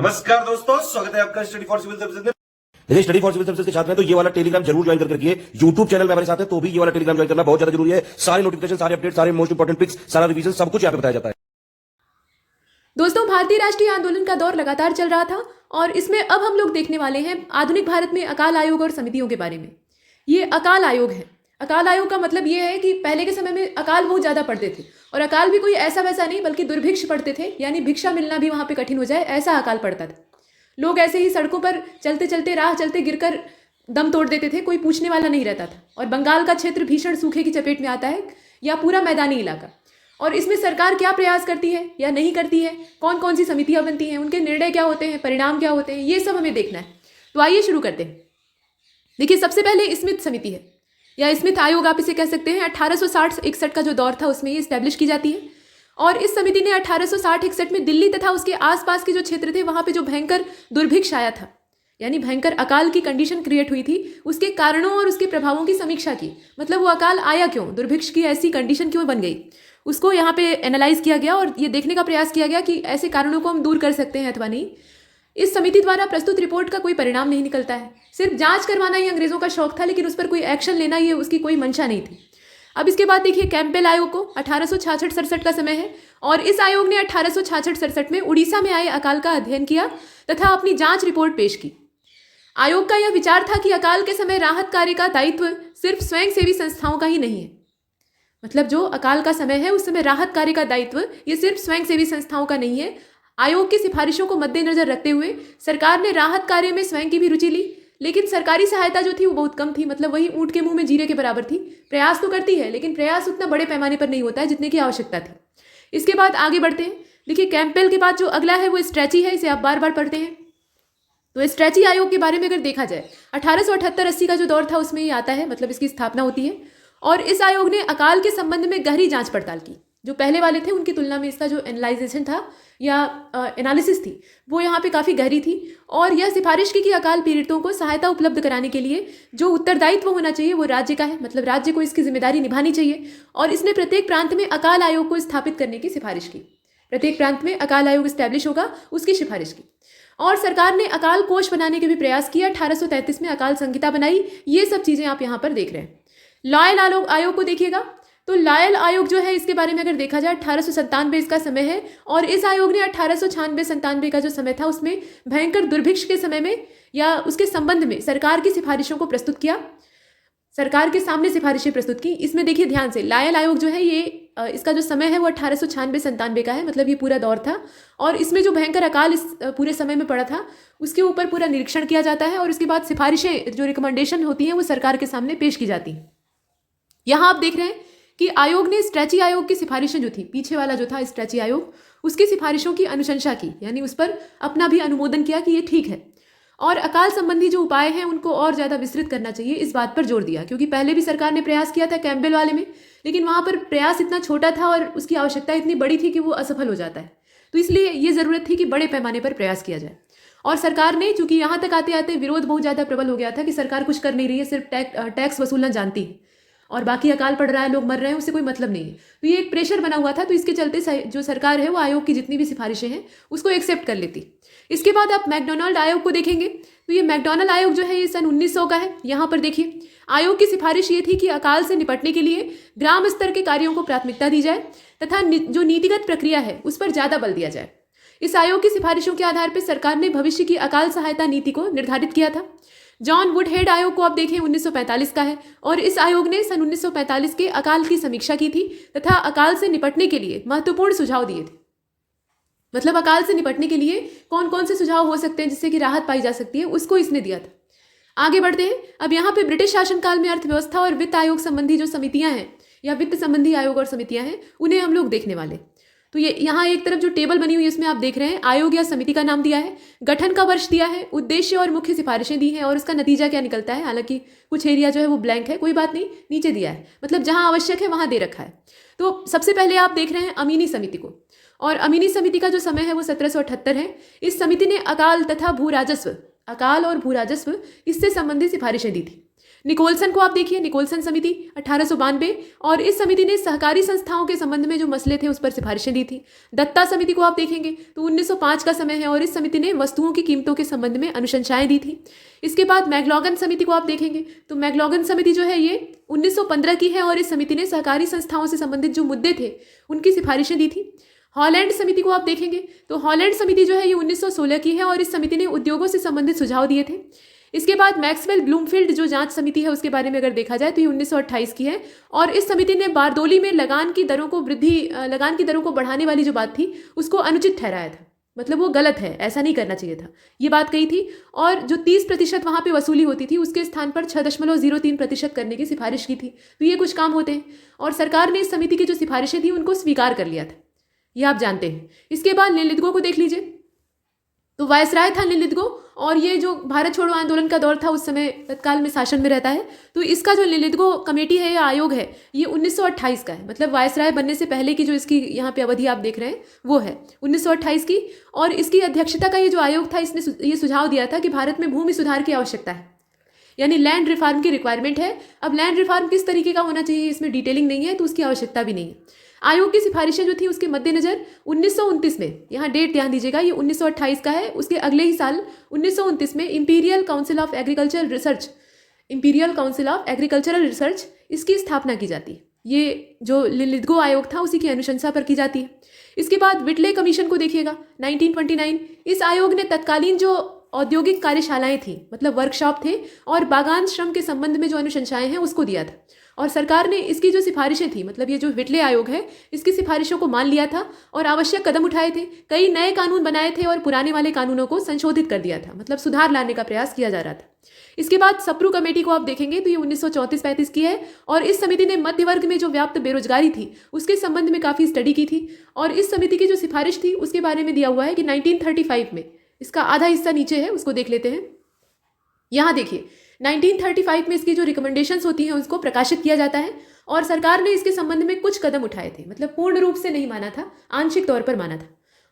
नमस्कार दोस्तों, स्वागत है आपका स्टडी फॉर सिविल सर्विसेज में। यदि स्टडी फॉर सिविल सर्विसेज के साथ में तो ये वाला टेलीग्राम जरूर ज्वाइन करके रखिए। यूट्यूब चैनल में हमारे साथ है तो भी ये वाला टेलीग्राम ज्वाइन करना बहुत ज्यादा जरूरी है। सारे नोटिफिकेशन, सारे अपडेट, सारे मोस्ट इंपोर्टेंट पिक्स, सारा रिवीजन सब कुछ यहाँ पे बताया जाता है। दोस्तों, भारतीय राष्ट्रीय आंदोलन का दौर लगातार चल रहा था और इसमें अब हम लोग देखने वाले हैं आधुनिक भारत में अकाल आयोग और समितियों के बारे में। ये अकाल आयोग है। अकाल आयोग का मतलब ये है कि पहले के समय में अकाल बहुत ज़्यादा पड़ते थे और अकाल भी कोई ऐसा वैसा नहीं बल्कि दुर्भिक्ष पड़ते थे, यानी भिक्षा मिलना भी वहाँ पे कठिन हो जाए ऐसा अकाल पड़ता था। लोग ऐसे ही सड़कों पर चलते चलते राह चलते गिरकर दम तोड़ देते थे, कोई पूछने वाला नहीं रहता था। और बंगाल का क्षेत्र भीषण सूखे की चपेट में आता है या पूरा मैदानी इलाका। और इसमें सरकार क्या प्रयास करती है या नहीं करती है, कौन कौन सी समितियां बनती हैं, उनके निर्णय क्या होते हैं, परिणाम क्या होते हैं, ये सब हमें देखना है। तो आइए शुरू करते हैं। देखिए, सबसे पहले स्मिथ समिति है या स्मिथ आयोग आप इसे कह सकते हैं। 1860-61 का जो दौर था उसमें ये इस्टेब्लिश की जाती है। और इस समिति ने 1860-61 में दिल्ली तथा उसके आसपास के जो क्षेत्र थे वहाँ पे जो भयंकर दुर्भिक्ष आया था, यानी भयंकर अकाल की कंडीशन क्रिएट हुई थी, उसके कारणों और उसके प्रभावों की समीक्षा की। मतलब वो अकाल आया क्यों, दुर्भिक्ष की ऐसी कंडीशन क्यों बन गई, उसको यहाँ पे एनालाइज किया गया और ये देखने का प्रयास किया गया कि ऐसे कारणों को हम दूर कर सकते हैं अथवा नहीं। इस समिति द्वारा प्रस्तुत रिपोर्ट का कोई परिणाम नहीं निकलता है। सिर्फ जांच करवाना ही अंग्रेजों का शौक था, लेकिन उस पर कोई एक्शन लेना ये उसकी कोई मंशा नहीं थी। अब इसके बाद देखिए, कैंपबेल आयोग को 1866-67 का समय है और इस आयोग ने 1866-67 में उड़ीसा में आए अकाल का अध्ययन किया तथा अपनी जांच रिपोर्ट पेश की। आयोग का यह विचार था कि अकाल के समय राहत कार्य का दायित्व सिर्फ स्वयंसेवी संस्थाओं का ही नहीं है। मतलब जो अकाल का समय है उस समय राहत कार्य का दायित्व ये सिर्फ स्वयंसेवी संस्थाओं का नहीं है। आयोग की सिफारिशों को मद्देनजर रखते हुए सरकार ने राहत कार्य में स्वयं की भी रुचि ली, लेकिन सरकारी सहायता जो थी वो बहुत कम थी। मतलब वही ऊंट के मुंह में जीरे के बराबर थी। प्रयास तो करती है लेकिन प्रयास उतना बड़े पैमाने पर नहीं होता है जितने की आवश्यकता थी। इसके बाद आगे बढ़ते हैं। देखिए, कैंपबेल के बाद जो अगला है वो स्ट्रेची है। इसे आप बार बार पढ़ते हैं। तो स्ट्रेची आयोग के बारे में अगर देखा जाए 1878-80 का जो दौर था उसमें ये आता है, मतलब इसकी स्थापना होती है। और इस आयोग ने अकाल के संबंध में गहरी जांच पड़ताल की। जो पहले वाले थे उनकी तुलना में इसका जो एनालाइजेशन था या एनालिसिस थी वो यहाँ पे काफ़ी गहरी थी। और यह सिफारिश की कि अकाल पीड़ितों को सहायता उपलब्ध कराने के लिए जो उत्तरदायित्व होना चाहिए वो राज्य का है, मतलब राज्य को इसकी जिम्मेदारी निभानी चाहिए। और इसने प्रत्येक प्रांत में अकाल आयोग को स्थापित करने की सिफारिश की। प्रत्येक प्रांत में अकाल आयोग स्टैब्लिश होगा उसकी सिफारिश की। और सरकार ने अकाल कोष बनाने के भी प्रयास किया। 1833 में अकाल संहिता बनाई। ये सब चीज़ें आप यहाँ पर देख रहे हैं। लॉयल आयोग को देखिएगा तो लॉयल आयोग जो है इसके बारे में अगर देखा जाए 1897 इसका समय है। और इस आयोग ने 1896-97 का जो समय था उसमें भयंकर दुर्भिक्ष के समय में या उसके संबंध में सरकार की सिफारिशों को प्रस्तुत किया, सरकार के सामने सिफारिशें प्रस्तुत की। इसमें देखिए ध्यान से, लॉयल आयोग जो है ये इसका जो समय है वो 1896-97 का है, मतलब ये पूरा दौर था। और इसमें जो भयंकर अकाल इस पूरे समय में पड़ा था उसके ऊपर पूरा निरीक्षण किया जाता है और उसके बाद सिफारिशें जो रिकमेंडेशन होती हैं वो सरकार के सामने पेश की जाती हैं। यहाँ आप देख रहे हैं कि आयोग ने स्ट्रेची आयोग की सिफारिशें जो थी, पीछे वाला जो था स्ट्रेची आयोग, उसकी सिफारिशों की अनुशंसा की, यानी उस पर अपना भी अनुमोदन किया कि ये ठीक है। और अकाल संबंधी जो उपाय हैं उनको और ज़्यादा विस्तृत करना चाहिए, इस बात पर जोर दिया। क्योंकि पहले भी सरकार ने प्रयास किया था कैंपबेल वाले में, लेकिन वहाँ पर प्रयास इतना छोटा था और उसकी आवश्यकता इतनी बड़ी थी कि वो असफल हो जाता है। तो इसलिए ये ज़रूरत थी कि बड़े पैमाने पर प्रयास किया जाए। और सरकार ने, चूंकि यहाँ तक आते आते विरोध बहुत ज़्यादा प्रबल हो गया था कि सरकार कुछ कर नहीं रही है, सिर्फ टैक्स वसूलना जानती है और बाकी अकाल पड़ रहा है, लोग मर रहे हैं, उससे कोई मतलब नहीं है। तो ये एक प्रेशर बना हुआ था। तो इसके चलते जो सरकार है वो आयोग की जितनी भी सिफारिशें हैं उसको एक्सेप्ट कर लेती। इसके बाद आप मैकडोनाल्ड आयोग को देखेंगे तो ये मैकडोनाल्ड आयोग जो है ये सन 1900 का है। यहाँ पर देखिए, आयोग की सिफारिश ये थी कि अकाल से निपटने के लिए ग्राम स्तर के कार्यों को प्राथमिकता दी जाए तथा जो नीतिगत प्रक्रिया है उस पर ज़्यादा बल दिया जाए। इस आयोग की सिफारिशों के आधार पर सरकार ने भविष्य की अकाल सहायता नीति को निर्धारित किया था। जॉन वुडहेड आयोग को आप देखें 1945 का है और इस आयोग ने सन 1945 के अकाल की समीक्षा की थी तथा अकाल से निपटने के लिए महत्वपूर्ण सुझाव दिए थे। मतलब अकाल से निपटने के लिए कौन कौन से सुझाव हो सकते हैं जिससे कि राहत पाई जा सकती है, उसको इसने दिया था। आगे बढ़ते हैं। अब यहाँ पे ब्रिटिश शासनकाल में अर्थव्यवस्था और वित्त आयोग संबंधी जो समितियाँ हैं या वित्त संबंधी आयोग और समितियाँ हैं उन्हें हम लोग देखने वाले। तो ये यहाँ एक तरफ जो टेबल बनी हुई है इसमें आप देख रहे हैं आयोग या समिति का नाम दिया है, गठन का वर्ष दिया है, उद्देश्य और मुख्य सिफारिशें दी हैं और उसका नतीजा क्या निकलता है। हालांकि कुछ एरिया जो है वो ब्लैंक है, कोई बात नहीं, नीचे दिया है, मतलब जहाँ आवश्यक है वहाँ दे रखा है। तो सबसे पहले आप देख रहे हैं अमीनी समिति को, और अमीनी समिति का जो समय है वो 1778 है। इस समिति ने अकाल तथा भू राजस्व, अकाल और भू राजस्व इससे संबंधित सिफारिशें दी थी। निकोलसन को आप देखिए, निकोलसन समिति 1892, और इस समिति ने सहकारी संस्थाओं के संबंध में जो मसले थे उस पर सिफारिशें दी थी। दत्ता समिति को आप देखेंगे तो 1905 का समय है और इस समिति ने वस्तुओं की कीमतों के संबंध में अनुशंसाएं दी थी। इसके बाद मैग्लॉगन समिति को आप देखेंगे तो मैग्लॉगन समिति जो है ये 1915 की है और इस समिति ने सहकारी संस्थाओं से संबंधित जो मुद्दे थे उनकी सिफारिशें दी थी। हॉलैंड समिति को आप देखेंगे तो हॉलैंड समिति जो है ये 1916 की है और इस समिति ने उद्योगों से संबंधित सुझाव दिए थे। इसके बाद मैक्सवेल ब्लूमफील्ड जो जांच समिति है उसके बारे में अगर देखा जाए तो ये 1928 की है और इस समिति ने बारदोली में लगान की दरों को बढ़ाने वाली जो बात थी उसको अनुचित ठहराया था, मतलब वो गलत है, ऐसा नहीं करना चाहिए था, ये बात कही थी। और जो 30% वहाँ पे वसूली होती थी उसके स्थान पर 6.03% करने की सिफारिश की थी। तो ये कुछ काम होते हैं और सरकार ने इस समिति की जो सिफारिशें थी उनको स्वीकार कर लिया था, ये आप जानते हैं। इसके बाद लिनलिथगो को देख लीजिए तो वायसराय था लिनलिथगो और ये जो भारत छोड़ो आंदोलन का दौर था उस समय तत्काल में शासन में रहता है। तो इसका जो लिनलिथगो कमेटी है या आयोग है ये 1928 का है, मतलब वायसराय बनने से पहले की जो इसकी यहाँ पे अवधि आप देख रहे हैं वो है 1928 की। और इसकी अध्यक्षता का ये जो आयोग था इसने ये सुझाव दिया था कि भारत में भूमि सुधार की आवश्यकता है, यानी लैंड रिफॉर्म की रिक्वायरमेंट है। अब लैंड रिफॉर्म किस तरीके का होना चाहिए इसमें डिटेलिंग नहीं है तो उसकी आवश्यकता भी नहीं है। आयोग की सिफारिशें जो थी उसके मद्देनजर 1929 में, यहाँ डेट ध्यान दीजिएगा, ये 1928 का है, उसके अगले ही साल 1929 में imperial council of agricultural research इसकी स्थापना की जाती है। ये जो लिनलिथगो आयोग था उसी की अनुशंसा पर की जाती है। इसके बाद विटले कमीशन को देखिएगा 1929। इस आयोग ने तत्कालीन जो औद्योगिक कार्यशालाएं थी, मतलब वर्कशॉप थे और बागान श्रम के संबंध में जो अनुशंसाएं हैं उसको दिया था और सरकार ने इसकी जो सिफारिशें थी, मतलब ये जो विटले आयोग है इसकी सिफारिशों को मान लिया था और आवश्यक कदम उठाए थे। कई नए कानून बनाए थे और पुराने वाले कानूनों को संशोधित कर दिया था, मतलब सुधार लाने का प्रयास किया जा रहा था। इसके बाद सप्रू कमेटी को आप देखेंगे तो ये 1934-35 की है और इस समिति ने मध्य वर्ग में जो व्याप्त बेरोजगारी थी उसके संबंध में काफ़ी स्टडी की थी और इस समिति की जो सिफारिश थी उसके बारे में दिया हुआ है कि 1935 में, इसका आधा हिस्सा नीचे है उसको देख लेते हैं। यहाँ देखिए 1935 में इसकी जो रिकमेंडेशंस होती हैं उसको प्रकाशित किया जाता है और सरकार ने इसके संबंध में कुछ कदम उठाए थे, मतलब पूर्ण रूप से नहीं माना था, आंशिक तौर पर माना था।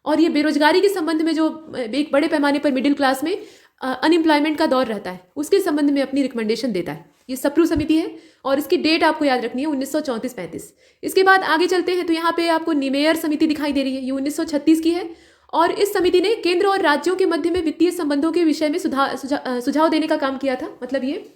और ये बेरोजगारी के संबंध में जो एक बड़े पैमाने पर मिडिल क्लास में अनएम्प्लॉयमेंट का दौर रहता है उसके संबंध में अपनी रिकमेंडेशन देता है। ये सप्रू समिति है और इसकी डेट आपको याद रखनी है 1934-35। इसके बाद आगे चलते हैं तो यहाँ पे आपको निमेयर समिति दिखाई दे रही है, ये 1936 की है और इस समिति ने केंद्र और राज्यों के मध्य में वित्तीय संबंधों के विषय में सुझाव देने का काम किया था। मतलब ये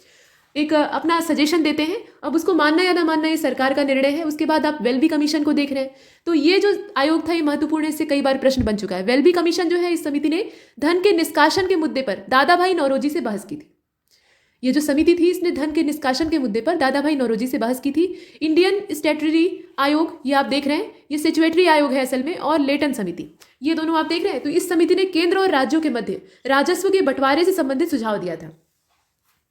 एक अपना सजेशन देते हैं, अब उसको मानना या ना मानना ये सरकार का निर्णय है। उसके बाद आप वेल्बी कमीशन को देख रहे हैं तो ये जो आयोग था ये महत्वपूर्ण है, इससे कई बार प्रश्न बन चुका है। वेल्बी कमीशन जो है इस समिति ने धन के निष्कासन के मुद्दे पर दादा भाई नौरोजी से बहस की थी। ये जो समिति थी इसने धन के निष्कासन के मुद्दे पर दादा भाई नौरोजी से बहस की थी। इंडियन स्टैट्यूटरी आयोग ये आप देख रहे हैं, ये सिचुएटरी आयोग है असल में, और लेटन समिति ये दोनों आप देख रहे हैं। तो इस समिति ने केंद्र और राज्यों के मध्य राजस्व के बंटवारे से संबंधित सुझाव दिया था,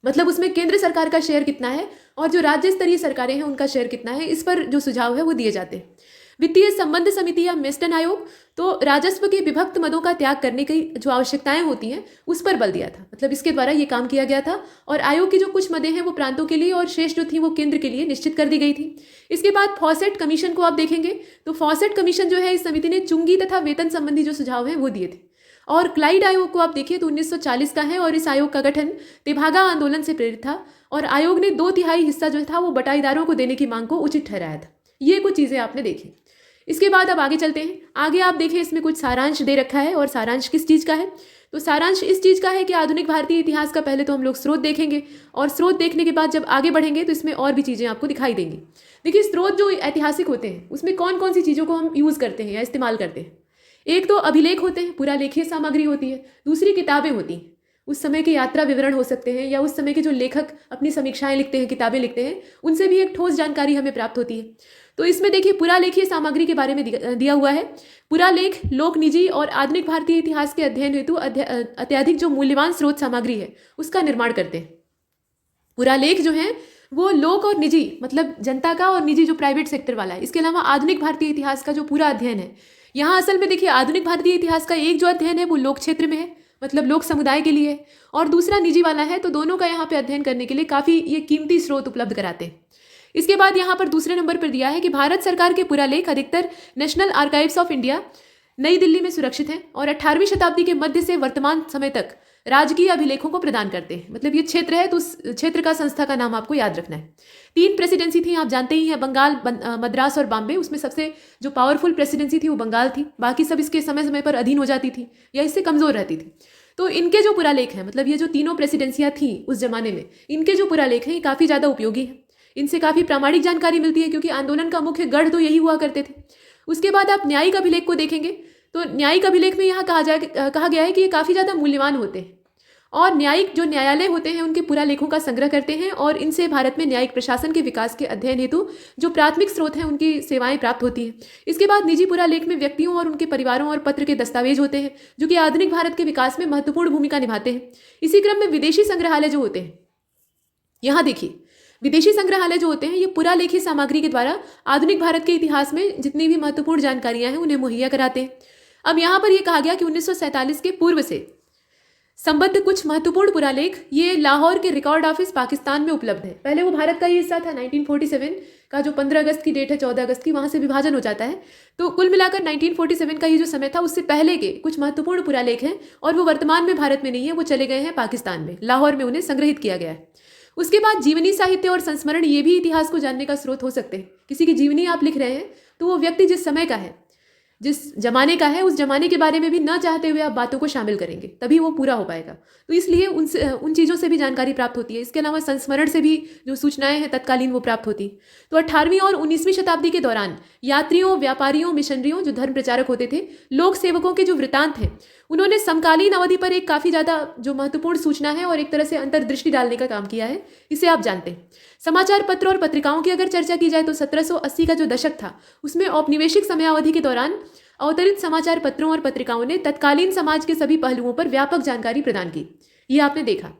मतलब उसमें केंद्र सरकार का शेयर कितना है और जो राज्य स्तरीय सरकारें हैं उनका शेयर कितना है, इस पर जो सुझाव है वो दिए जाते हैं। वित्तीय संबंध समिति या मेस्टन आयोग तो राजस्व के विभक्त मदों का त्याग करने की जो आवश्यकताएं होती हैं उस पर बल दिया था, मतलब इसके द्वारा ये काम किया गया था। और आयोग की जो कुछ मदें हैं वो प्रांतों के लिए और शेष जो थी वो केंद्र के लिए निश्चित कर दी गई थी। इसके बाद फॉसेट कमीशन को आप देखेंगे तो फॉसेट कमीशन जो है इस समिति ने चुंगी तथा वेतन संबंधी जो सुझाव हैं वो दिए थे। और क्लाइड आयोग को आप देखिए तो 1940 का है और इस आयोग का गठन तेभागा आंदोलन से प्रेरित था और आयोग ने 2/3 हिस्सा जो था वो बटाईदारों को देने की मांग को उचित ठहराया था। ये कुछ चीज़ें आपने देखी। इसके बाद अब आगे चलते हैं। आगे आप देखें इसमें कुछ सारांश दे रखा है और सारांश किस चीज़ का है, तो सारांश इस चीज़ का है कि आधुनिक भारतीय इतिहास का पहले तो हम लोग स्रोत देखेंगे और स्रोत देखने के बाद जब आगे बढ़ेंगे तो इसमें और भी चीज़ें आपको दिखाई देंगी। देखिए स्रोत जो ऐतिहासिक होते हैं उसमें कौन कौन सी चीज़ों को हम यूज़ करते हैं या इस्तेमाल करते हैं। एक तो अभिलेख होते हैं, पूरा लेखीय सामग्री होती है। दूसरी किताबें होती हैं, उस समय के यात्रा विवरण हो सकते हैं या उस समय के जो लेखक अपनी समीक्षाएं लिखते हैं, किताबें लिखते हैं, उनसे भी एक ठोस जानकारी हमें प्राप्त होती है। तो इसमें देखिए पुरालेखीय सामग्री के बारे में दिया हुआ है। पुरालेख लोक निजी और आधुनिक भारतीय इतिहास के अध्ययन हेतु अत्यधिक जो मूल्यवान स्रोत सामग्री है उसका निर्माण करते हैं। पुरालेख जो है वो लोक और निजी, मतलब जनता का, और निजी जो प्राइवेट सेक्टर वाला है। इसके अलावा आधुनिक भारतीय इतिहास का जो पूरा अध्ययन है, यहाँ असल में देखिए आधुनिक भारतीय इतिहास का एक जो अध्ययन है वो लोक क्षेत्र में है, मतलब लोक समुदाय के लिए है, और दूसरा निजी वाला है। तो दोनों का यहाँ पे अध्ययन करने के लिए काफ़ी ये कीमती स्रोत उपलब्ध कराते हैं। इसके बाद यहाँ पर दूसरे नंबर पर दिया है कि भारत सरकार के पुरालेख अधिकतर नेशनल आर्काइव्स ऑफ इंडिया नई दिल्ली में सुरक्षित हैं और 18वीं शताब्दी के मध्य से वर्तमान समय तक राजकीय अभिलेखों को प्रदान करते हैं। मतलब ये क्षेत्र है तो उस क्षेत्र का संस्था का नाम आपको याद रखना है। 3 प्रेसिडेंसी थी, आप जानते ही हैं, बंगाल, मद्रास और बॉम्बे। उसमें सबसे जो पावरफुल प्रेसिडेंसी थी वो बंगाल थी, बाकी सब इसके समय समय पर अधीन हो जाती थी या इससे कमज़ोर रहती थी। तो इनके जो पुरालेख हैं, मतलब ये जो तीनों प्रेसिडेंसियाँ थी उस जमाने में, इनके जो पुरालेख हैं ये काफ़ी ज़्यादा उपयोगी हैं। इनसे काफ़ी प्रामाणिक जानकारी मिलती है, क्योंकि आंदोलन का मुख्य गढ़ तो यही हुआ करते थे। उसके बाद आप न्यायिक अभिलेख को देखेंगे तो न्यायिक अभिलेख में यहाँ कहा गया है कि ये काफ़ी ज़्यादा मूल्यवान होते हैं और न्यायिक जो न्यायालय होते हैं उनके पुरालेखों का संग्रह करते हैं और इनसे भारत में न्यायिक प्रशासन के विकास के अध्ययन हेतु जो प्राथमिक स्रोत हैं उनकी सेवाएं प्राप्त होती हैं। इसके बाद निजी पुरालेख में व्यक्तियों और उनके परिवारों और पत्र के दस्तावेज होते हैं जो कि आधुनिक भारत के विकास में महत्वपूर्ण भूमिका निभाते हैं। इसी क्रम में विदेशी संग्रहालय जो होते हैं, यहाँ देखिए, विदेशी संग्रहालय जो होते हैं ये पुरालेखी सामग्री के द्वारा आधुनिक भारत के इतिहास में जितनी भी महत्वपूर्ण जानकारियां हैं उन्हें मुहैया कराते हैं। अब यहाँ पर यह कहा गया कि 1947 के पूर्व से संबद्ध कुछ महत्वपूर्ण पुरालेख ये लाहौर के रिकॉर्ड ऑफिस पाकिस्तान में उपलब्ध है। पहले वो भारत का ही हिस्सा था। 1947 का जो 15 अगस्त की डेट है, 14 अगस्त की, वहाँ से विभाजन हो जाता है। तो कुल मिलाकर 1947 का ये जो समय था उससे पहले के कुछ महत्वपूर्ण पुरालेख हैं और वो वर्तमान में भारत में नहीं है, वो चले गए हैं पाकिस्तान में। लाहौर में उन्हें संग्रहित किया गया है। उसके बाद जीवनी साहित्य और संस्मरण, ये भी इतिहास को जानने का स्रोत हो सकते हैं। किसी की जीवनी आप लिख रहे हैं तो वो व्यक्ति जिस समय का है, जिस जमाने का है, उस जमाने के बारे में भी न चाहते हुए आप बातों को शामिल करेंगे, तभी वो पूरा हो पाएगा। तो इसलिए उन चीज़ों से भी जानकारी प्राप्त होती है। इसके अलावा संस्मरण से भी जो सूचनाएं हैं तत्कालीन वो प्राप्त होती। तो 18वीं और 19वीं शताब्दी के दौरान यात्रियों, व्यापारियों, मिशनरियों, जो धर्म प्रचारक होते थे, लोक सेवकों के जो वृत्तांत हैं, उन्होंने समकालीन अवधि पर एक काफ़ी ज़्यादा जो महत्वपूर्ण सूचना है और एक तरह से अंतर्दृष्टि डालने का काम किया है। इसे आप जानते हैं। समाचार पत्र और पत्रिकाओं की अगर चर्चा की जाए तो 1780 का जो दशक था उसमें औपनिवेशिक समयावधि के दौरान अवतरित समाचार पत्रों और पत्रिकाओं ने तत्कालीन समाज के सभी पहलुओं पर व्यापक जानकारी प्रदान की। ये आपने देखा।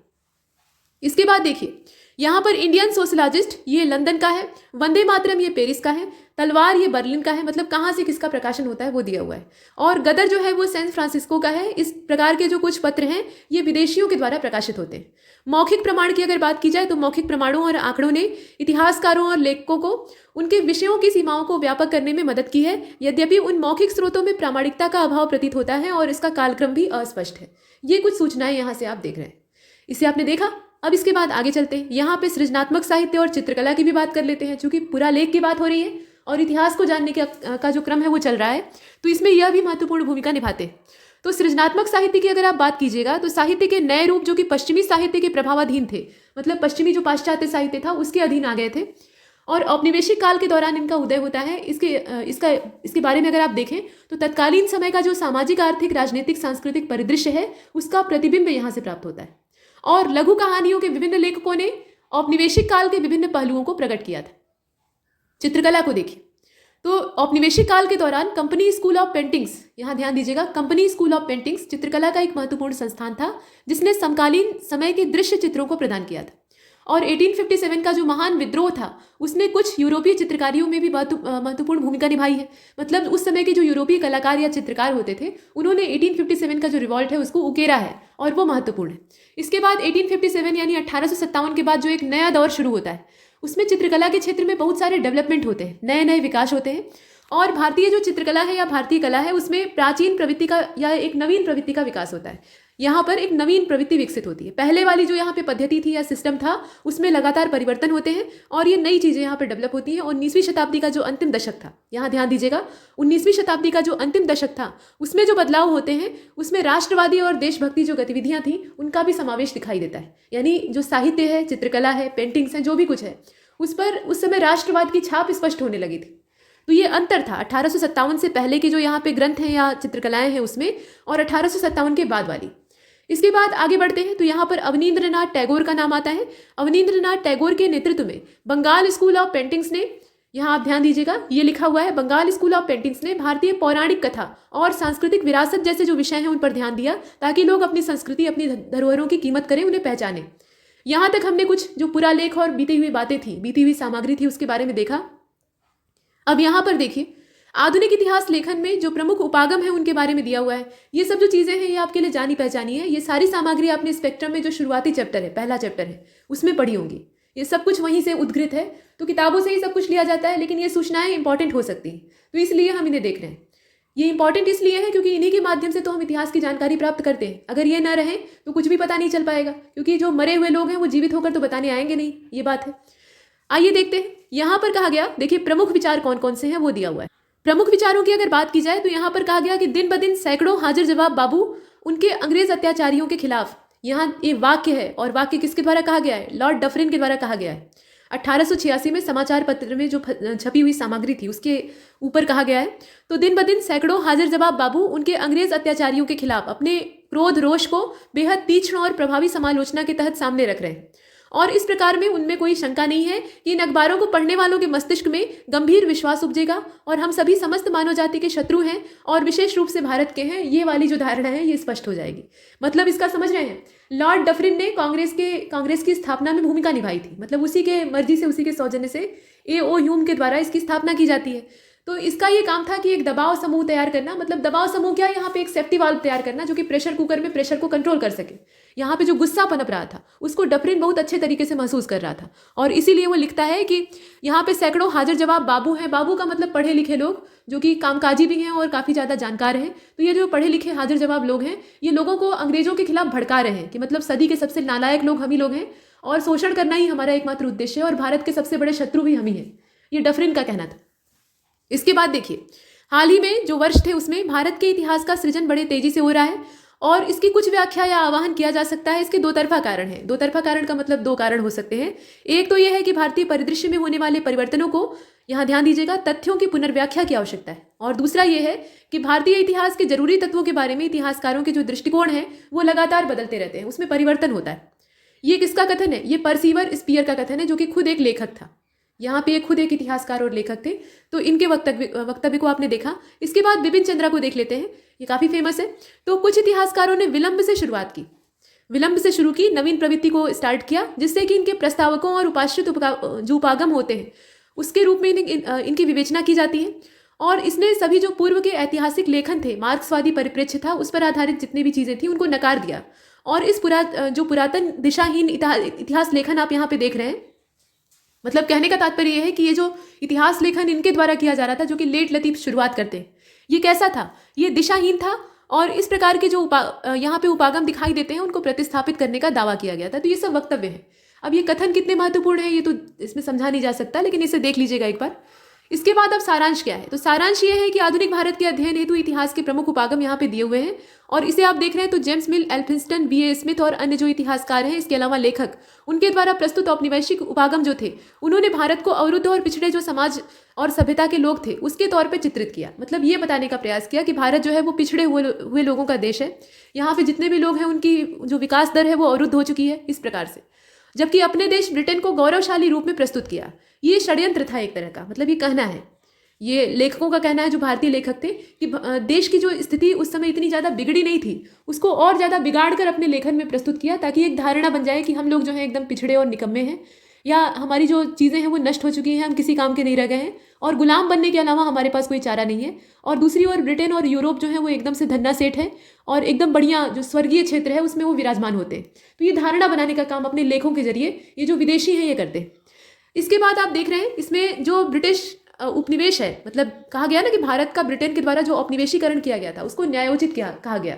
इसके बाद देखिए, यहाँ पर इंडियन सोशलॉजिस्ट ये लंदन का है, वंदे मातरम ये पेरिस का है, तलवार ये बर्लिन का है, मतलब कहाँ से किसका प्रकाशन होता है वो दिया हुआ है, और गदर जो है वो सैन फ्रांसिस्को का है। इस प्रकार के जो कुछ पत्र हैं ये विदेशियों के द्वारा प्रकाशित होते हैं। मौखिक प्रमाण की अगर बात की जाए तो मौखिक प्रमाणों और आंकड़ों ने इतिहासकारों और लेखकों को उनके विषयों की सीमाओं को व्यापक करने में मदद की है। यद्यपि उन मौखिक स्रोतों में प्रामाणिकता का अभाव प्रतीत होता है और इसका कालक्रम भी अस्पष्ट है। ये कुछ सूचनाएं यहाँ से आप देख रहे हैं, इसे आपने देखा। अब इसके बाद आगे चलते हैं। यहाँ पे सृजनात्मक साहित्य और चित्रकला की भी बात कर लेते हैं। चूंकि पुरालेख की बात हो रही है और इतिहास को जानने का जो क्रम है वो चल रहा है, तो इसमें यह भी महत्वपूर्ण भूमिका निभाते हैं। तो सृजनात्मक साहित्य की अगर आप बात कीजिएगा तो साहित्य के नए रूप जो कि पश्चिमी साहित्य के प्रभावाधीन थे, मतलब पश्चिमी जो पाश्चात्य साहित्य था उसके अधीन आ गए थे, और औपनिवेशिक काल के दौरान इनका उदय होता है। इसके बारे में अगर आप देखें तो तत्कालीन समय का जो सामाजिक, आर्थिक, राजनीतिक, सांस्कृतिक परिदृश्य है उसका प्रतिबिंब यहाँ से प्राप्त होता है। और लघु कहानियों के विभिन्न लेखकों ने औपनिवेशिक काल के विभिन्न पहलुओं को प्रकट किया था। चित्रकला को देखिए तो औपनिवेशिक काल के दौरान कंपनी स्कूल ऑफ पेंटिंग्स, यहाँ ध्यान दीजिएगा, कंपनी स्कूल ऑफ पेंटिंग्स चित्रकला का एक महत्वपूर्ण संस्थान था जिसने समकालीन समय के दृश्य चित्रों को प्रदान किया था। और 1857 का जो महान विद्रोह था उसने कुछ यूरोपीय चित्रकारियों में भी महत्वपूर्ण भूमिका निभाई है। मतलब उस समय के जो यूरोपीय कलाकार या चित्रकार होते थे उन्होंने 1857 का जो रिवॉल्ट है उसको उकेरा है और वो महत्वपूर्ण है। इसके बाद 1857 यानी 1857 के बाद जो एक नया दौर शुरू होता है उसमें चित्रकला के क्षेत्र में बहुत सारे डेवलपमेंट होते हैं, नए नए विकास होते हैं। और भारतीय जो चित्रकला है या भारतीय कला है उसमें प्राचीन प्रवृत्ति का या एक नवीन प्रवृत्ति का विकास होता है। यहाँ पर एक नवीन प्रवृत्ति विकसित होती है। पहले वाली जो यहाँ पे पद्धति थी या सिस्टम था उसमें लगातार परिवर्तन होते हैं और ये नई चीज़ें यहाँ पे डेवलप होती हैं। और 19वीं शताब्दी का जो अंतिम दशक था, यहाँ ध्यान दीजिएगा, 19वीं शताब्दी का जो अंतिम दशक था उसमें जो बदलाव होते हैं उसमें राष्ट्रवादी और देशभक्ति जो गतिविधियाँ थी उनका भी समावेश दिखाई देता है। यानी जो साहित्य है, चित्रकला है, पेंटिंग्स हैं, जो भी कुछ है उस पर उस समय राष्ट्रवाद की छाप स्पष्ट होने लगी थी। तो ये अंतर था 1857 से पहले के जो यहाँ पे ग्रंथ हैं या चित्रकलाएं हैं उसमें, और 1857 के बाद वाली। इसके बाद आगे बढ़ते हैं तो यहाँ पर अवनींद्रनाथ टैगोर का नाम आता है। अवनींद्रनाथ टैगोर के नेतृत्व में बंगाल स्कूल ऑफ पेंटिंग्स ने, यहाँ आप ध्यान दीजिएगा ये लिखा हुआ है, बंगाल स्कूल ऑफ पेंटिंग्स ने भारतीय पौराणिक कथा और सांस्कृतिक विरासत जैसे जो विषय हैं उन पर ध्यान दिया ताकि लोग अपनी संस्कृति, अपनी धरोहरों की कीमत करें, उन्हें पहचानें। यहाँ तक हमने कुछ जो पुरालेख और बीती हुई बातें थी, बीती हुई सामग्री थी उसके बारे में देखा। अब यहाँ पर देखिए आधुनिक इतिहास लेखन में जो प्रमुख उपागम है उनके बारे में दिया हुआ है। ये सब जो चीज़ें हैं ये आपके लिए जानी पहचानी है। ये सारी सामग्री आपने स्पेक्ट्रम में जो शुरुआती चैप्टर है, पहला चैप्टर है, उसमें पढ़ी होंगी। ये सब कुछ वहीं से उद्घृत है, तो किताबों से ही सब कुछ लिया जाता है, लेकिन ये सूचनाएं इंपॉर्टेंट हो सकती हैं, तो इसलिए हम इन्हें देख रहे हैं। ये इंपॉर्टेंट इसलिए है क्योंकि इन्हीं के माध्यम से तो हम इतिहास की जानकारी प्राप्त करते हैं। अगर ये ना रहे तो कुछ भी पता नहीं चल पाएगा, क्योंकि जो मरे हुए लोग हैं वो जीवित होकर तो बताने आएंगे नहीं, ये बात है। आइए देखते हैं यहाँ पर कहा गया, देखिए प्रमुख विचार कौन कौन से हैं वो दिया हुआ है। प्रमुख विचारों की अगर बात की जाए तो यहाँ पर कहा गया कि दिन ब दिन सैकड़ों हाजिर जवाब बाबू उनके अंग्रेज अत्याचारियों के खिलाफ, यहाँ ये वाक्य है और वाक्य किसके द्वारा कहा गया है, लॉर्ड डफरिन के द्वारा कहा गया है। 1886 में समाचार पत्र में जो छपी हुई सामग्री थी उसके ऊपर कहा गया है, तो दिन ब दिन सैकड़ों हाजिर जवाब बाबू उनके अंग्रेज अत्याचारियों के खिलाफ अपने क्रोध रोष को बेहद तीक्ष्ण और प्रभावी समालोचना के तहत सामने रख रहे हैं। और इस प्रकार में उनमें कोई शंका नहीं है कि इन अखबारों को पढ़ने वालों के मस्तिष्क में गंभीर विश्वास उपजेगा और हम सभी समस्त मानव जाति के शत्रु हैं और विशेष रूप से भारत के हैं, ये वाली जो धारणा है ये स्पष्ट हो जाएगी। मतलब इसका समझ रहे हैं, लॉर्ड डफरिन ने कांग्रेस की स्थापना में भूमिका निभाई थी, मतलब उसी के मर्जी से, उसी के सौजन्य से A.O. ह्यूम के द्वारा इसकी स्थापना की जाती है। तो इसका ये काम था कि एक दबाव समूह तैयार करना, मतलब दबाव समूह क्या, यहाँ पे एक सेफ्टी वाल्व तैयार करना जो कि प्रेशर कुकर में प्रेशर को कंट्रोल कर सके। यहाँ पे जो गुस्सा पनप रहा था उसको डफरिन बहुत अच्छे तरीके से महसूस कर रहा था और इसीलिए वो लिखता है कि यहाँ पे सैकड़ों हाजिर जवाब बाबू हैं। बाबू का मतलब पढ़े लिखे लोग जो कि कामकाजी भी हैं और काफ़ी ज़्यादा जानकार हैं। तो ये जो पढ़े लिखे हाजिर जवाब लोग हैं ये लोगों को अंग्रेजों के खिलाफ भड़का रहे हैं कि मतलब सदी के सबसे नालायक लोग हम ही लोग हैं और शोषण करना ही हमारा एकमात्र उद्देश्य है और भारत के सबसे बड़े शत्रु भी हम ही हैं, ये डफरिन का कहना था। इसके बाद देखिए, हाल ही में जो वर्ष थे उसमें भारत के इतिहास का सृजन बड़े तेजी से हो रहा है और इसकी कुछ व्याख्या या आवाहन किया जा सकता है। इसके दो तरफा कारण है। दो तरफा कारण का मतलब दो कारण हो सकते हैं। एक तो यह है कि भारतीय परिदृश्य में होने वाले परिवर्तनों को, यहाँ ध्यान दीजिएगा, तथ्यों की पुनर्व्याख्या की आवश्यकता है। और दूसरा यह है कि भारतीय इतिहास के जरूरी तत्वों के बारे में इतिहासकारों के जो दृष्टिकोण है वो लगातार बदलते रहते हैं, उसमें परिवर्तन होता है। ये किसका कथन है? ये परसीवर स्पीयर का कथन है जो कि खुद एक लेखक था। यहाँ पे खुद एक इतिहासकार और लेखक थे, तो इनके वक्तव्य को आपने देखा। इसके बाद बिपिन चंद्रा को देख लेते हैं, ये काफ़ी फेमस है। तो कुछ इतिहासकारों ने विलंब से शुरुआत की, विलंब से शुरू की, नवीन प्रवृत्ति को स्टार्ट किया, जिससे कि इनके प्रस्तावकों और उपाश्रित जो उपागम होते हैं उसके रूप में इनकी विवेचना की जाती है। और इसने सभी जो पूर्व के ऐतिहासिक लेखन थे, मार्क्सवादी परिप्रेक्ष्य था, उस पर आधारित जितनी भी चीज़ें थी उनको नकार दिया। और इस पुरातन दिशाहीन इतिहास लेखन आप यहाँ पे देख रहे हैं, मतलब कहने का तात्पर्य यह है कि ये जो इतिहास लेखन इनके द्वारा किया जा रहा था, जो कि लेट लतीफ शुरुआत करते हैं, ये कैसा था? ये दिशाहीन था और इस प्रकार के जो यहाँ पे उपागम दिखाई देते हैं उनको प्रतिस्थापित करने का दावा किया गया था। तो ये सब वक्तव्य है। अब ये कथन कितने महत्वपूर्ण है ये तो इसमें समझा नहीं जा सकता, लेकिन इसे देख लीजिएगा एक बार। इसके बाद अब सारांश क्या है? तो सारांश ये है कि आधुनिक भारत के अध्ययन हेतु इतिहास के प्रमुख उपागम यहाँ पे दिए हुए हैं और इसे आप देख रहे हैं। तो जेम्स मिल, एल्फिंस्टन, B.A. स्मिथ और अन्य जो इतिहासकार हैं, इसके अलावा लेखक, उनके द्वारा प्रस्तुत औपनिवेशिक उपागम जो थे उन्होंने भारत को अवरुद्ध और पिछड़े जो समाज और सभ्यता के लोग थे उसके तौर पर चित्रित किया। मतलब ये बताने का प्रयास किया कि भारत जो है वो पिछड़े हुए लोगों का देश है, यहाँ पे जितने भी लोग हैं उनकी जो विकास दर है वो अवरुद्ध हो चुकी है, इस प्रकार से। जबकि अपने देश ब्रिटेन को गौरवशाली रूप में प्रस्तुत किया। ये षड्यंत्र था एक तरह का, मतलब ये कहना है, ये लेखकों का कहना है जो भारतीय लेखक थे कि देश की जो स्थिति उस समय इतनी ज़्यादा बिगड़ी नहीं थी, उसको और ज़्यादा बिगाड़ कर अपने लेखन में प्रस्तुत किया ताकि एक धारणा बन जाए कि हम लोग जो है एकदम पिछड़े और निकम्मे हैं, या हमारी जो चीज़ें हैं वो नष्ट हो चुकी हैं, हम किसी काम के नहीं रह गए हैं और गुलाम बनने के अलावा हमारे पास कोई चारा नहीं है। और दूसरी ओर ब्रिटेन और यूरोप जो है वो एकदम से धन्ना सेठ है और एकदम बढ़िया जो स्वर्गीय क्षेत्र है उसमें वो विराजमान होते हैं। तो ये धारणा बनाने का काम अपने लेखों के जरिए ये जो विदेशी हैं ये करते हैं। इसके बाद आप देख रहे हैं इसमें जो ब्रिटिश उपनिवेश है, मतलब कहा गया ना कि भारत का ब्रिटेन के द्वारा जो औपनिवेशीकरण किया गया था उसको न्यायोचित कहा गया।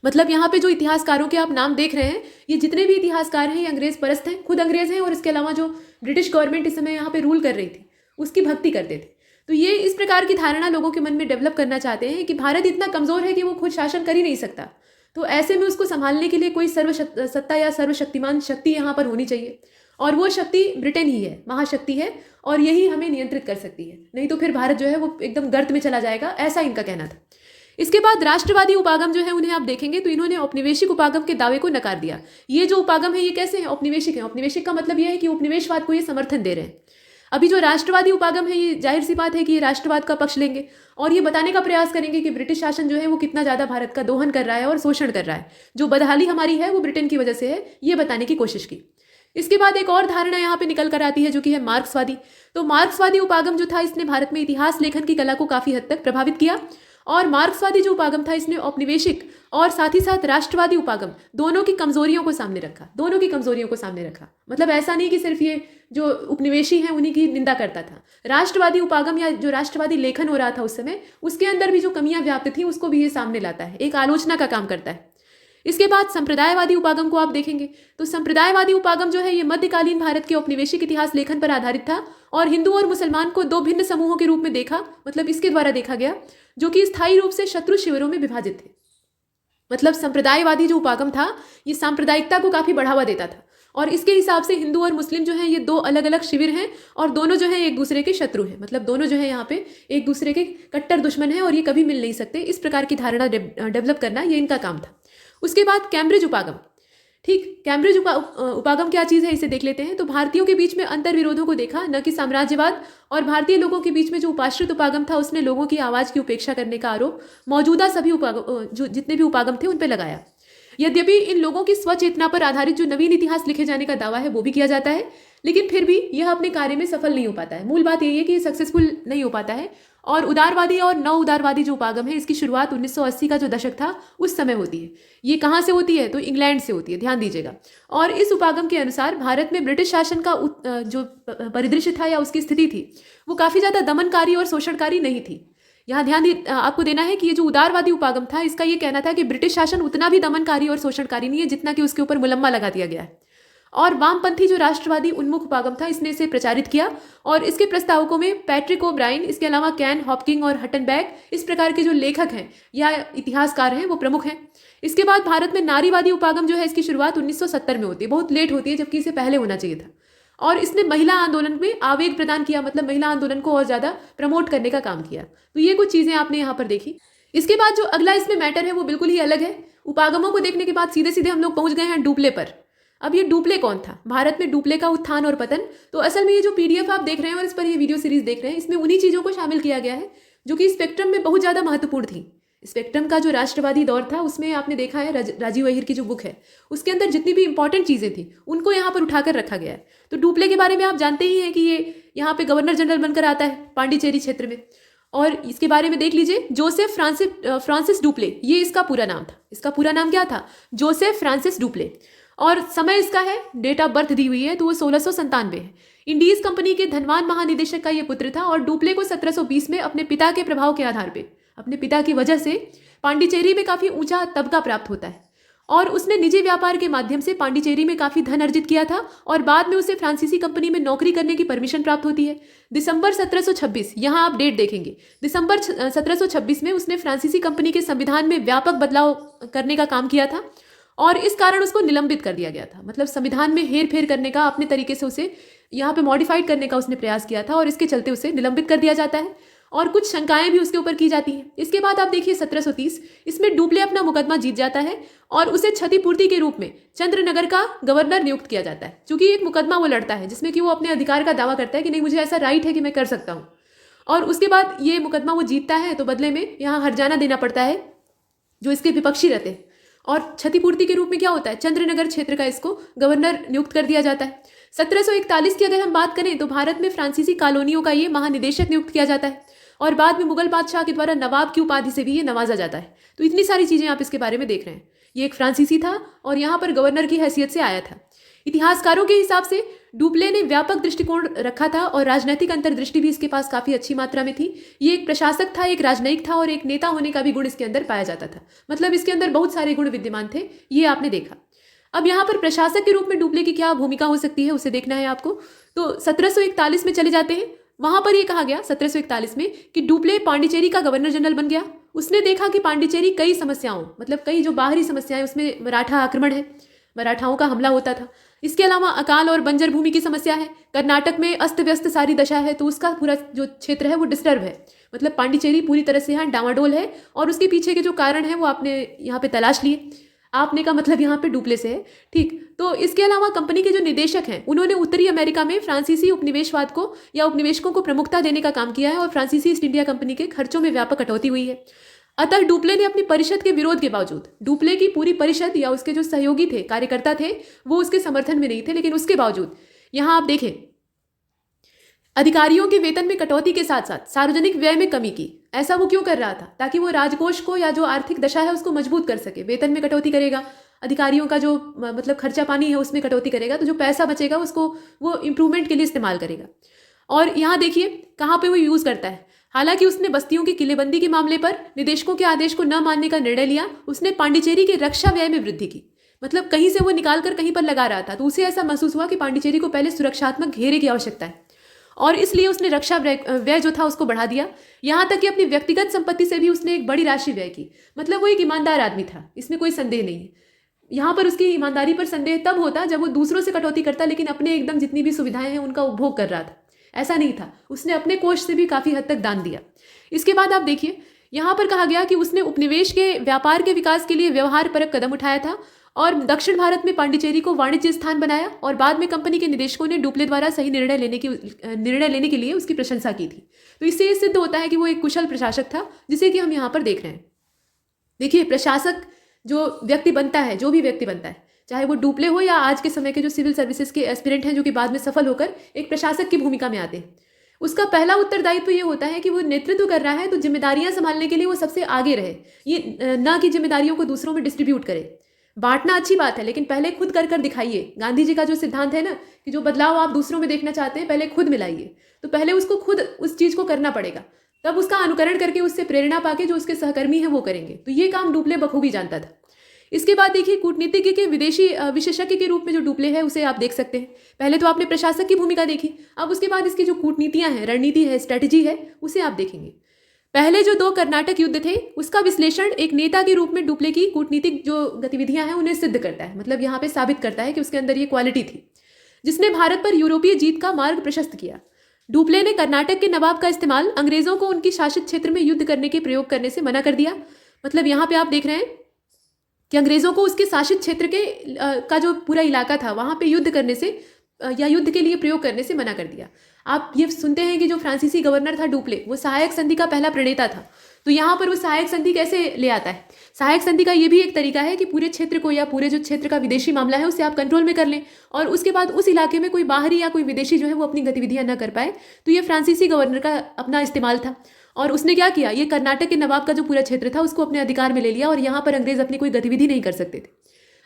मतलब यहाँ पे जो इतिहासकारों के आप नाम देख रहे हैं, ये जितने भी इतिहासकार हैं ये अंग्रेज परस्त हैं, खुद अंग्रेज हैं और इसके अलावा जो ब्रिटिश गवर्नमेंट इस समय यहाँ पे रूल कर रही थी उसकी भक्ति करते थे। तो ये इस प्रकार की धारणा लोगों के मन में डेवलप करना चाहते हैं कि भारत इतना कमज़ोर है कि वो खुद शासन कर ही नहीं सकता, तो ऐसे में उसको संभालने के लिए कोई सर्वसत्ता या सर्वशक्तिमान शक्ति यहाँ पर होनी चाहिए और वो शक्ति ब्रिटेन ही है, महाशक्ति है और यही हमें नियंत्रित कर सकती है, नहीं तो फिर भारत जो है वो एकदम गर्त में चला जाएगा, ऐसा इनका कहना था। इसके बाद राष्ट्रवादी उपागम जो है उन्हें आप देखेंगे तो इन्होंने औपनिवेशिक उपागम के दावे को नकार दिया। ये जो उपागम है ये कैसे हैं? औपनिवेशिक है। औपनिवेशिक का मतलब ये है कि उपनिवेशवाद को ये समर्थन दे रहे हैं। अभी जो राष्ट्रवादी उपागम है ये जाहिर सी बात है कि ये राष्ट्रवाद का पक्ष लेंगे और ये बताने का प्रयास करेंगे कि ब्रिटिश शासन जो है वो कितना ज़्यादा भारत का दोहन कर रहा है और शोषण कर रहा है, जो बदहाली हमारी है वो ब्रिटेन की वजह से है, ये बताने की कोशिश की। इसके बाद एक और धारणा यहाँ पे निकल कर आती है जो कि है मार्क्सवादी। तो मार्क्सवादी उपागम जो था इसने भारत में इतिहास लेखन की कला को काफ़ी हद तक प्रभावित किया और मार्क्सवादी जो उपागम था इसने औपनिवेशिक और साथ ही साथ राष्ट्रवादी उपागम दोनों की कमजोरियों को सामने रखा। मतलब ऐसा नहीं कि सिर्फ ये जो उपनिवेशी हैं उन्हीं की निंदा करता था। राष्ट्रवादी उपागम या जो राष्ट्रवादी लेखन हो रहा था उस समय, उसके अंदर भी जो कमियां व्याप्त थी उसको भी ये सामने लाता है, एक आलोचना का काम करता है। इसके बाद संप्रदायवादी उपागम को आप देखेंगे तो संप्रदायवादी उपागम जो है ये मध्यकालीन भारत के औपनिवेशिक इतिहास लेखन पर आधारित था और हिंदू और मुसलमान को दो भिन्न समूहों के रूप में देखा, मतलब इसके द्वारा देखा गया, जो कि स्थायी रूप से शत्रु शिविरों में विभाजित थे। मतलब संप्रदायवादी जो उपागम था ये सांप्रदायिकता को काफी बढ़ावा देता था और इसके हिसाब से हिंदू और मुस्लिम जो हैं ये दो अलग अलग शिविर हैं और दोनों जो हैं एक दूसरे के शत्रु हैं। मतलब दोनों जो है यहाँ पे एक दूसरे के कट्टर दुश्मन हैं और ये कभी मिल नहीं सकते, इस प्रकार की धारणा डेवलप करना ये इनका काम था। उसके बाद कैम्ब्रिज उपागम। ठीक, कैम्ब्रिज उपागम क्या चीज़ है इसे देख लेते हैं। तो भारतीयों के बीच में अंतर विरोधों को देखा, न कि साम्राज्यवाद, और भारतीय लोगों के बीच में जो उपाश्रित उपागम था उसने लोगों की आवाज़ की उपेक्षा करने का आरोप मौजूदा सभी जो जितने भी उपागम थे उन पर लगाया। यद्यपि इन लोगों की स्वचेतना पर आधारित जो नवीन इतिहास लिखे जाने का दावा है वो भी किया जाता है, लेकिन फिर भी यह अपने कार्य में सफल नहीं हो पाता है। मूल बात यही है कि ये सक्सेसफुल नहीं हो पाता है। और उदारवादी और नव उदारवादी जो उपागम है इसकी शुरुआत 1980 का जो दशक था उस समय होती है। ये कहाँ से होती है? तो इंग्लैंड से होती है, ध्यान दीजिएगा। और इस उपागम के अनुसार भारत में ब्रिटिश शासन का जो परिदृश्य था या उसकी स्थिति थी वो काफ़ी ज़्यादा दमनकारी और शोषणकारी नहीं थी। यहाँ ध्यान आपको देना है कि ये जो उदारवादी उपागम था इसका ये कहना था कि ब्रिटिश शासन उतना भी दमनकारी और शोषणकारी नहीं है जितना कि उसके ऊपर मुलम्मा लगा दिया गया है। और वामपंथी जो राष्ट्रवादी उन्मुख उपागम था इसने इसे प्रचारित किया और इसके प्रस्तावकों में पैट्रिक ओब्राइन, इसके अलावा कैन हॉपकिंग और हटनबैग, इस प्रकार के जो लेखक हैं या इतिहासकार हैं वो प्रमुख हैं। इसके बाद भारत में नारीवादी उपागम जो है इसकी शुरुआत 1970 में होती है, बहुत लेट होती है जबकि इसे पहले होना चाहिए था। और इसने महिला आंदोलन में आवेग प्रदान किया, मतलब महिला आंदोलन को और ज़्यादा प्रमोट करने का काम किया। तो ये कुछ चीज़ें आपने यहाँ पर देखी। इसके बाद जो अगला इसमें मैटर है वो बिल्कुल ही अलग है। उपागमों को देखने के बाद सीधे सीधे हम लोग पहुँच गए हैं डुप्ले पर। अब ये डुप्ले कौन था? भारत में डुप्ले का उत्थान और पतन। तो असल में ये जो PDF आप देख रहे हैं और इस पर ये वीडियो सीरीज देख रहे हैं इसमें उन्हीं चीज़ों को शामिल किया गया है जो कि स्पेक्ट्रम में बहुत ज़्यादा महत्वपूर्ण थी। स्पेक्ट्रम का जो राष्ट्रवादी दौर था उसमें आपने देखा है राजीव अहिर की जो बुक है उसके अंदर जितनी भी इंपॉर्टेंट चीज़ें थी उनको यहाँ पर उठाकर रखा गया है। तो डुप्ले के बारे में आप जानते ही हैं कि ये यहाँ पे गवर्नर जनरल बनकर आता है पांडिचेरी क्षेत्र में। और इसके बारे में देख लीजिए, जोसेफ फ्रांसिस डुप्ले, ये इसका पूरा नाम था। इसका पूरा नाम क्या था? Joseph Francis Dupleix. और समय इसका है, डेट ऑफ बर्थ दी हुई है तो वो 1697 है। इंडीज कंपनी के धनवान महानिदेशक का ये पुत्र था और डुप्ले को 1720 में अपने पिता के प्रभाव के आधार पे, अपने पिता की वजह से पांडिचेरी में काफ़ी ऊंचा तबका प्राप्त होता है और उसने निजी व्यापार के माध्यम से पांडिचेरी में काफ़ी धन अर्जित किया था और बाद में उसे फ्रांसीसी कंपनी में नौकरी करने की परमिशन प्राप्त होती है। दिसंबर 1726, यहाँ आप डेट देखेंगे, दिसंबर 1726 में उसने फ्रांसीसी कंपनी के संविधान में व्यापक बदलाव करने का काम किया था और इस कारण उसको निलंबित कर दिया गया था। मतलब संविधान में हेर फेर करने का, अपने तरीके से उसे यहाँ पे मॉडिफाइड करने का उसने प्रयास किया था और इसके चलते उसे निलंबित कर दिया जाता है और कुछ शंकाएं भी उसके ऊपर की जाती हैं। इसके बाद आप देखिए 1730, इसमें डुप्ले अपना मुकदमा जीत जाता है और उसे क्षतिपूर्ति के रूप में चंद्रनगर का गवर्नर नियुक्त किया जाता है। चूंकि एक मुकदमा वो लड़ता है जिसमें कि वो अपने अधिकार का दावा करता है कि नहीं, मुझे ऐसा राइट है कि मैं कर सकता हूँ। और उसके बाद ये मुकदमा वो जीतता है तो बदले में यहाँ हर्जाना देना पड़ता है जो इसके विपक्षी रहते हैं। और क्षतिपूर्ति के रूप में क्या होता है, चंद्रनगर क्षेत्र का इसको गवर्नर नियुक्त कर दिया जाता है। 1741 की अगर हम बात करें तो भारत में फ्रांसीसी कॉलोनियों का ये महानिदेशक नियुक्त किया जाता है और बाद में मुगल बादशाह के द्वारा नवाब की उपाधि से भी ये नवाजा जाता है। तो इतनी सारी चीज़ें आप इसके बारे में देख रहे हैं। ये एक फ्रांसीसी था और यहाँ पर गवर्नर की हैसियत से आया था। इतिहासकारों के हिसाब से डुप्ले ने व्यापक दृष्टिकोण रखा था और राजनैतिक अंतर्दृष्टि भी इसके पास काफ़ी अच्छी मात्रा में थी। ये एक प्रशासक था, एक राजनयिक था और एक नेता होने का भी गुण इसके अंदर पाया जाता था। मतलब इसके अंदर बहुत सारे गुण विद्यमान थे, ये आपने देखा। अब यहाँ पर प्रशासक के रूप में डुप्ले की क्या भूमिका हो सकती है उसे देखना है आपको। तो 1741 में चले जाते हैं। वहाँ पर ये कहा गया 1741 में कि डुप्ले पांडिचेरी का गवर्नर जनरल बन गया। उसने देखा कि पांडिचेरी कई समस्याओं, मतलब कई जो बाहरी समस्याएं, उसमें मराठा आक्रमण है, मराठाओं का हमला होता था। इसके अलावा अकाल और बंजर भूमि की समस्या है। कर्नाटक में अस्त व्यस्त सारी दशा है तो उसका पूरा जो क्षेत्र है वो डिस्टर्ब है। मतलब पांडिचेरी पूरी तरह से यहाँ डामाडोल है और उसके पीछे के जो कारण है वो आपने यहाँ पे तलाश लिए। आपने का मतलब यहाँ पे डुप्ले से है, ठीक। तो इसके अलावा कंपनी के जो निदेशक हैं उन्होंने उत्तरी अमेरिका में फ्रांसीसी उपनिवेशवाद को या उपनिवेशकों को प्रमुखता देने का काम किया है और फ्रांसीसी ईस्ट इंडिया कंपनी के खर्चों में व्यापक कटौती हुई है। अतः डुप्ले ने अपनी परिषद के विरोध के बावजूद, डुप्ले की पूरी परिषद या उसके जो सहयोगी थे, कार्यकर्ता थे, वो उसके समर्थन में नहीं थे, लेकिन उसके बावजूद यहाँ आप देखें अधिकारियों के वेतन में कटौती के साथ साथ सार्वजनिक व्यय में कमी की। ऐसा वो क्यों कर रहा था? ताकि वो राजकोष को या जो आर्थिक दशा है उसको मजबूत कर सके। वेतन में कटौती करेगा, अधिकारियों का जो मतलब खर्चा पानी है उसमें कटौती करेगा, तो जो पैसा बचेगा उसको वो इम्प्रूवमेंट के लिए इस्तेमाल करेगा। और यहाँ देखिए कहाँ पे वो यूज़ करता है। हालांकि उसने बस्तियों की किलेबंदी के मामले पर निदेशकों के आदेश को न मानने का निर्णय लिया, उसने पांडिचेरी के रक्षा व्यय में वृद्धि की। मतलब कहीं से वो निकाल कर कहीं पर लगा रहा था, तो उसे ऐसा महसूस हुआ कि पांडिचेरी को पहले सुरक्षात्मक घेरे की आवश्यकता है, और इसलिए उसने रक्षा व्यय जो था उसको बढ़ा दिया। यहाँ तक कि अपनी व्यक्तिगत संपत्ति से भी उसने एक बड़ी राशि व्यय की। मतलब वो एक ईमानदार आदमी था, इसमें कोई संदेह नहीं है। यहाँ पर उसकी ईमानदारी पर संदेह तब होता जब वो दूसरों से कटौती करता, लेकिन अपने एकदम जितनी भी सुविधाएं हैं उनका उपभोग कर रहा था। ऐसा नहीं था, उसने अपने कोष से भी काफ़ी हद तक दान दिया। इसके बाद आप देखिए यहाँ पर कहा गया कि उसने उपनिवेश के व्यापार के विकास के लिए व्यवहार परक कदम उठाया था और दक्षिण भारत में पांडिचेरी को वाणिज्य स्थान बनाया, और बाद में कंपनी के निदेशकों ने डुप्ले द्वारा सही निर्णय लेने के लिए उसकी प्रशंसा की थी। तो इससे ये सिद्ध होता है कि वो एक कुशल प्रशासक था, जिसे कि हम यहाँ पर देख रहे हैं। देखिए प्रशासक जो व्यक्ति बनता है, जो भी व्यक्ति बनता है, चाहे वो डुप्ले हो या आज के समय के जो सिविल सर्विसेज के एस्पिरेंट हैं जो कि बाद में सफल होकर एक प्रशासक की भूमिका में आते हैं, उसका पहला उत्तरदायित्व ये होता है कि वो नेतृत्व कर रहा है तो जिम्मेदारियां संभालने के लिए वो सबसे आगे रहे, ये ना कि जिम्मेदारियों को दूसरों में डिस्ट्रीब्यूट करे। बांटना अच्छी बात है, लेकिन पहले खुद कर दिखाइए। गांधी जी का जो सिद्धांत है ना कि जो बदलाव आप दूसरों में देखना चाहते हैं पहले खुद मिलाइए, तो पहले उसको खुद उस चीज़ को करना पड़ेगा, तब उसका अनुकरण करके उससे प्रेरणा पाके जो उसके सहकर्मी हैं वो करेंगे। तो ये काम डुप्ले बखूबी जानता था। इसके बाद देखिए कूटनीतिज्ञ के विदेशी विशेषज्ञ के रूप में जो डुप्ले है उसे आप देख सकते हैं। पहले तो आपने प्रशासक की भूमिका देखी, अब उसके बाद इसकी जो कूटनीतियाँ हैं, रणनीति है, स्ट्रेटजी है, उसे आप देखेंगे। पहले जो 2 कर्नाटक युद्ध थे उसका विश्लेषण एक नेता के रूप में डुप्ले की कूटनीतिक जो गतिविधियां हैं उन्हें सिद्ध करता है। मतलब यहाँ पे साबित करता है कि उसके अंदर ये क्वालिटी थी जिसने भारत पर यूरोपीय जीत का मार्ग प्रशस्त किया। डुप्ले ने कर्नाटक के नवाब का इस्तेमाल अंग्रेजों को उनकी शासित क्षेत्र में युद्ध करने के प्रयोग करने से मना कर दिया। मतलब यहाँ पे आप देख रहे हैं कि अंग्रेजों को उसके शासित क्षेत्र के का जो पूरा इलाका था वहाँ पे युद्ध करने से या युद्ध के लिए प्रयोग करने से मना कर दिया। आप ये सुनते हैं कि जो फ्रांसीसी गवर्नर था डुप्ले, वो सहायक संधि का पहला प्रणेता था। तो यहाँ पर वो सहायक संधि कैसे ले आता है? सहायक संधि का ये भी एक तरीका है कि पूरे क्षेत्र को या पूरे जो क्षेत्र का विदेशी मामला है उसे आप कंट्रोल में कर लें, और उसके बाद उस इलाके में कोई बाहरी या कोई विदेशी जो है वो अपनी गतिविधियां न कर पाए। तो ये फ्रांसीसी गवर्नर का अपना इस्तेमाल था, और उसने क्या किया, ये कर्नाटक के नवाब का जो पूरा क्षेत्र था उसको अपने अधिकार में ले लिया, और यहाँ पर अंग्रेज अपनी कोई गतिविधि नहीं कर सकते थे।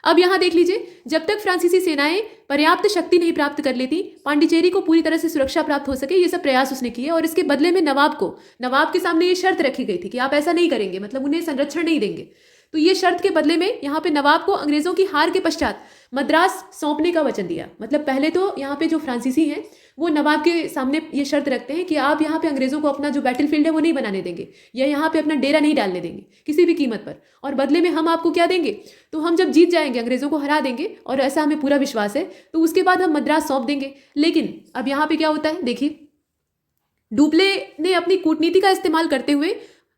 अब यहाँ देख लीजिए, जब तक फ्रांसीसी सेनाएं पर्याप्त शक्ति नहीं प्राप्त कर लेती, पांडिचेरी को पूरी तरह से सुरक्षा प्राप्त हो सके, ये सब प्रयास उसने किए। और इसके बदले में नवाब के सामने ये शर्त रखी गई थी कि आप ऐसा नहीं करेंगे, मतलब उन्हें संरक्षण नहीं देंगे। तो ये शर्त के बदले में यहाँ पे नवाब को अंग्रेजों की हार के पश्चात मद्रास सौंपने का वचन दिया। मतलब पहले तो यहाँ पे जो फ्रांसीसी हैं वो नवाब के सामने ये शर्त रखते हैं कि आप यहाँ पे अंग्रेजों को अपना जो बैटलफील्ड है वो नहीं बनाने देंगे, या यहाँ पे अपना डेरा नहीं डालने देंगे किसी भी कीमत पर, और बदले में हम आपको क्या देंगे, तो हम जब जीत जाएंगे अंग्रेजों को हरा देंगे, और ऐसा हमें पूरा विश्वास है, तो उसके बाद हम मद्रास सौंप देंगे। लेकिन अब यहाँ पे क्या होता है, देखिए डुप्ले ने अपनी कूटनीति का इस्तेमाल करते हुए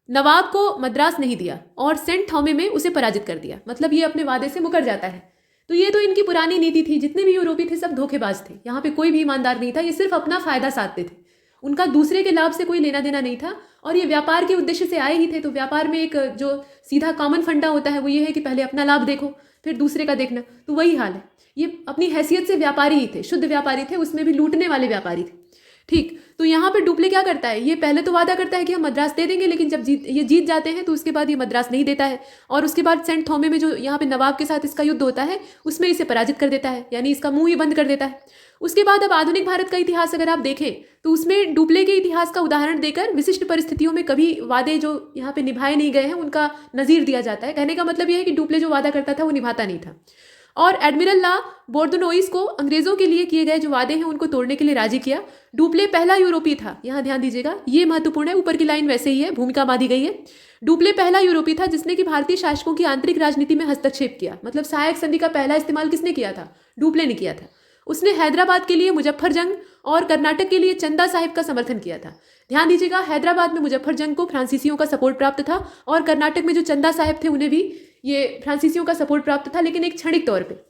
नवाब को मद्रास नहीं दिया और सेंट थॉमे में उसे पराजित कर दिया। मतलब ये अपने वादे से मुकर जाता है। तो ये तो इनकी पुरानी नीति थी। जितने भी यूरोपी थे सब धोखेबाज थे, यहाँ पे कोई भी ईमानदार नहीं था, ये सिर्फ अपना फायदा साधते थे, उनका दूसरे के लाभ से कोई लेना देना नहीं था, और ये व्यापार के उद्देश्य से आए ही थे। तो व्यापार में एक जो सीधा कॉमन फंडा होता है वो ये है कि पहले अपना लाभ देखो फिर दूसरे का देखना। तो वही हाल है, ये अपनी हैसियत से व्यापारी ही थे, शुद्ध व्यापारी थे, उसमें भी लूटने वाले व्यापारी थे। ठीक, तो यहाँ पे डुप्ले क्या करता है, ये पहले तो वादा करता है कि हम मद्रास दे देंगे, लेकिन जब जीत जाते हैं तो उसके बाद ये मद्रास नहीं देता है, और उसके बाद सेंट थॉमे में जो यहाँ पे नवाब के साथ इसका युद्ध होता है उसमें इसे पराजित कर देता है, यानी इसका मुंह ही बंद कर देता है। उसके बाद अब आधुनिक भारत का इतिहास अगर आप देखें तो उसमें डुप्ले के इतिहास का उदाहरण देकर विशिष्ट परिस्थितियों में कभी वादे जो यहाँ पे निभाए नहीं गए हैं उनका नज़ीर दिया जाता है। कहने का मतलब यह है कि डुप्ले जो वादा करता था वो निभाता नहीं था। और एडमिरल ला बोर्दोनोइस को अंग्रेजों के लिए किए गए जो वादे हैं उनको तोड़ने के लिए राजी किया। डुप्ले पहला यूरोपी था, यहाँ ध्यान दीजिएगा, ये महत्वपूर्ण है, ऊपर की लाइन वैसे ही है, भूमिका बांधी गई है। डुप्ले पहला यूरोपी था जिसने कि भारतीय शासकों की आंतरिक राजनीति में हस्तक्षेप किया। मतलब सहायक संधि का पहला इस्तेमाल किसने किया था, डुप्ले ने किया था। उसने हैदराबाद के लिए मुजफ्फर जंग और कर्नाटक के लिए चंदा साहिब का समर्थन किया था। ध्यान दीजिएगा, हैदराबाद में मुजफ्फर जंग को फ्रांसीसियों का सपोर्ट प्राप्त था, और कर्नाटक में जो चंदा साहिब थे उन्हें भी ये फ्रांसीसियों का सपोर्ट प्राप्त था, लेकिन एक क्षणिक तौर पर,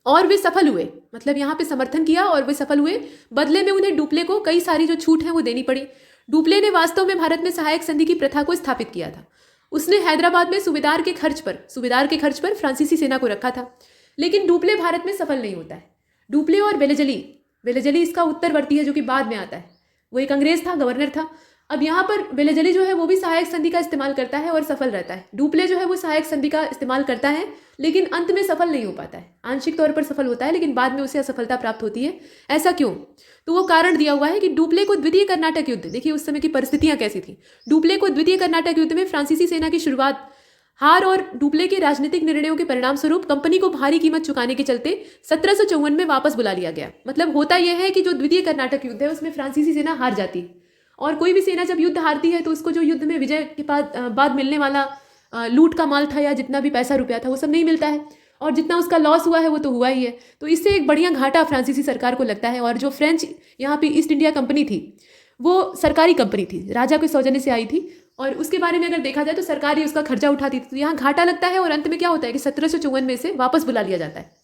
और वे सफल हुए। मतलब यहाँ पे समर्थन किया और वे सफल हुए। बदले में उन्हें डुप्ले को कई सारी जो छूट है वो देनी पड़ी। डुप्ले ने वास्तव में भारत में सहायक संधि की प्रथा को स्थापित किया था। उसने हैदराबाद में सूबेदार के खर्च पर फ्रांसीसी सेना को रखा था। लेकिन डुप्ले भारत में सफल नहीं होता है। डुप्ले और बेलेजली वेलेजली इसका उत्तरवर्ती है जो कि बाद में आता है। वो एक अंग्रेज था, गवर्नर था। अब यहाँ पर वेलेजली जो है वो भी सहायक संधि का इस्तेमाल करता है और सफल रहता है। डुप्ले जो है वो सहायक संधि का इस्तेमाल करता है लेकिन अंत में सफल नहीं हो पाता है। आंशिक तौर पर सफल होता है लेकिन बाद में उसे असफलता प्राप्त होती है। ऐसा क्यों? तो वो कारण दिया हुआ है कि डुप्ले को द्वितीय कर्नाटक युद्ध, देखिए उस समय की परिस्थितियां कैसी थी। डुप्ले को द्वितीय कर्नाटक युद्ध में फ्रांसीसी सेना की शुरुआत हार और डुप्ले के राजनीतिक निर्णयों के परिणाम स्वरूप कंपनी को भारी कीमत चुकाने के चलते 1754 में वापस बुला लिया गया। मतलब होता यह है कि जो द्वितीय कर्नाटक युद्ध है उसमें फ्रांसीसी सेना हार जाती है और कोई भी सेना जब युद्ध हारती है तो उसको जो युद्ध में विजय के बाद मिलने वाला लूट का माल था या जितना भी पैसा रुपया था वो सब नहीं मिलता है और जितना उसका लॉस हुआ है वो तो हुआ ही है। तो इससे एक बढ़िया घाटा फ्रांसीसी सरकार को लगता है। और जो फ्रेंच यहाँ पे ईस्ट इंडिया कंपनी थी वो सरकारी कंपनी थी, राजा के सौजन्य से आई थी और उसके बारे में अगर देखा जाए तो सरकार ही उसका खर्चा उठाती थी। तो यहाँ घाटा लगता है और अंत में क्या होता है कि 1754 में से वापस बुला लिया जाता है।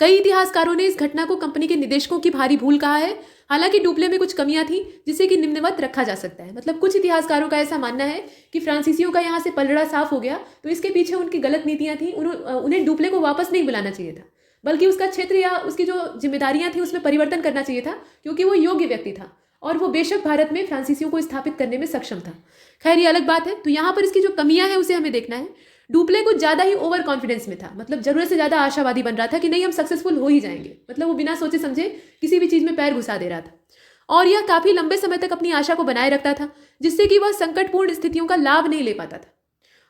कई इतिहासकारों ने इस घटना को कंपनी के निदेशकों की भारी भूल कहा है। हालांकि डुप्ले में कुछ कमियां थी जिसे कि निम्नवत रखा जा सकता है। मतलब कुछ इतिहासकारों का ऐसा मानना है कि फ्रांसीसियों का यहाँ से पलड़ा साफ हो गया तो इसके पीछे उनकी गलत नीतियां थी। उन्हें डुप्ले को वापस नहीं बुलाना चाहिए था बल्कि उसका क्षेत्र या उसकी जो जिम्मेदारियां थी उसमें परिवर्तन करना चाहिए था क्योंकि वो योग्य व्यक्ति था और वो बेशक भारत में फ्रांसीसियों को स्थापित करने में सक्षम था। खैर ये अलग बात है। तो यहाँ पर इसकी जो कमियां हैं उसे हमें देखना है। डुप्ले कुछ ज़्यादा ही ओवर कॉन्फिडेंस में था, मतलब जरूरत से ज़्यादा आशावादी बन रहा था कि नहीं हम सक्सेसफुल हो ही जाएंगे। मतलब वो बिना सोचे समझे किसी भी चीज़ में पैर घुसा दे रहा था और यह काफ़ी लंबे समय तक अपनी आशा को बनाए रखता था जिससे कि वह संकटपूर्ण स्थितियों का लाभ नहीं ले पाता था।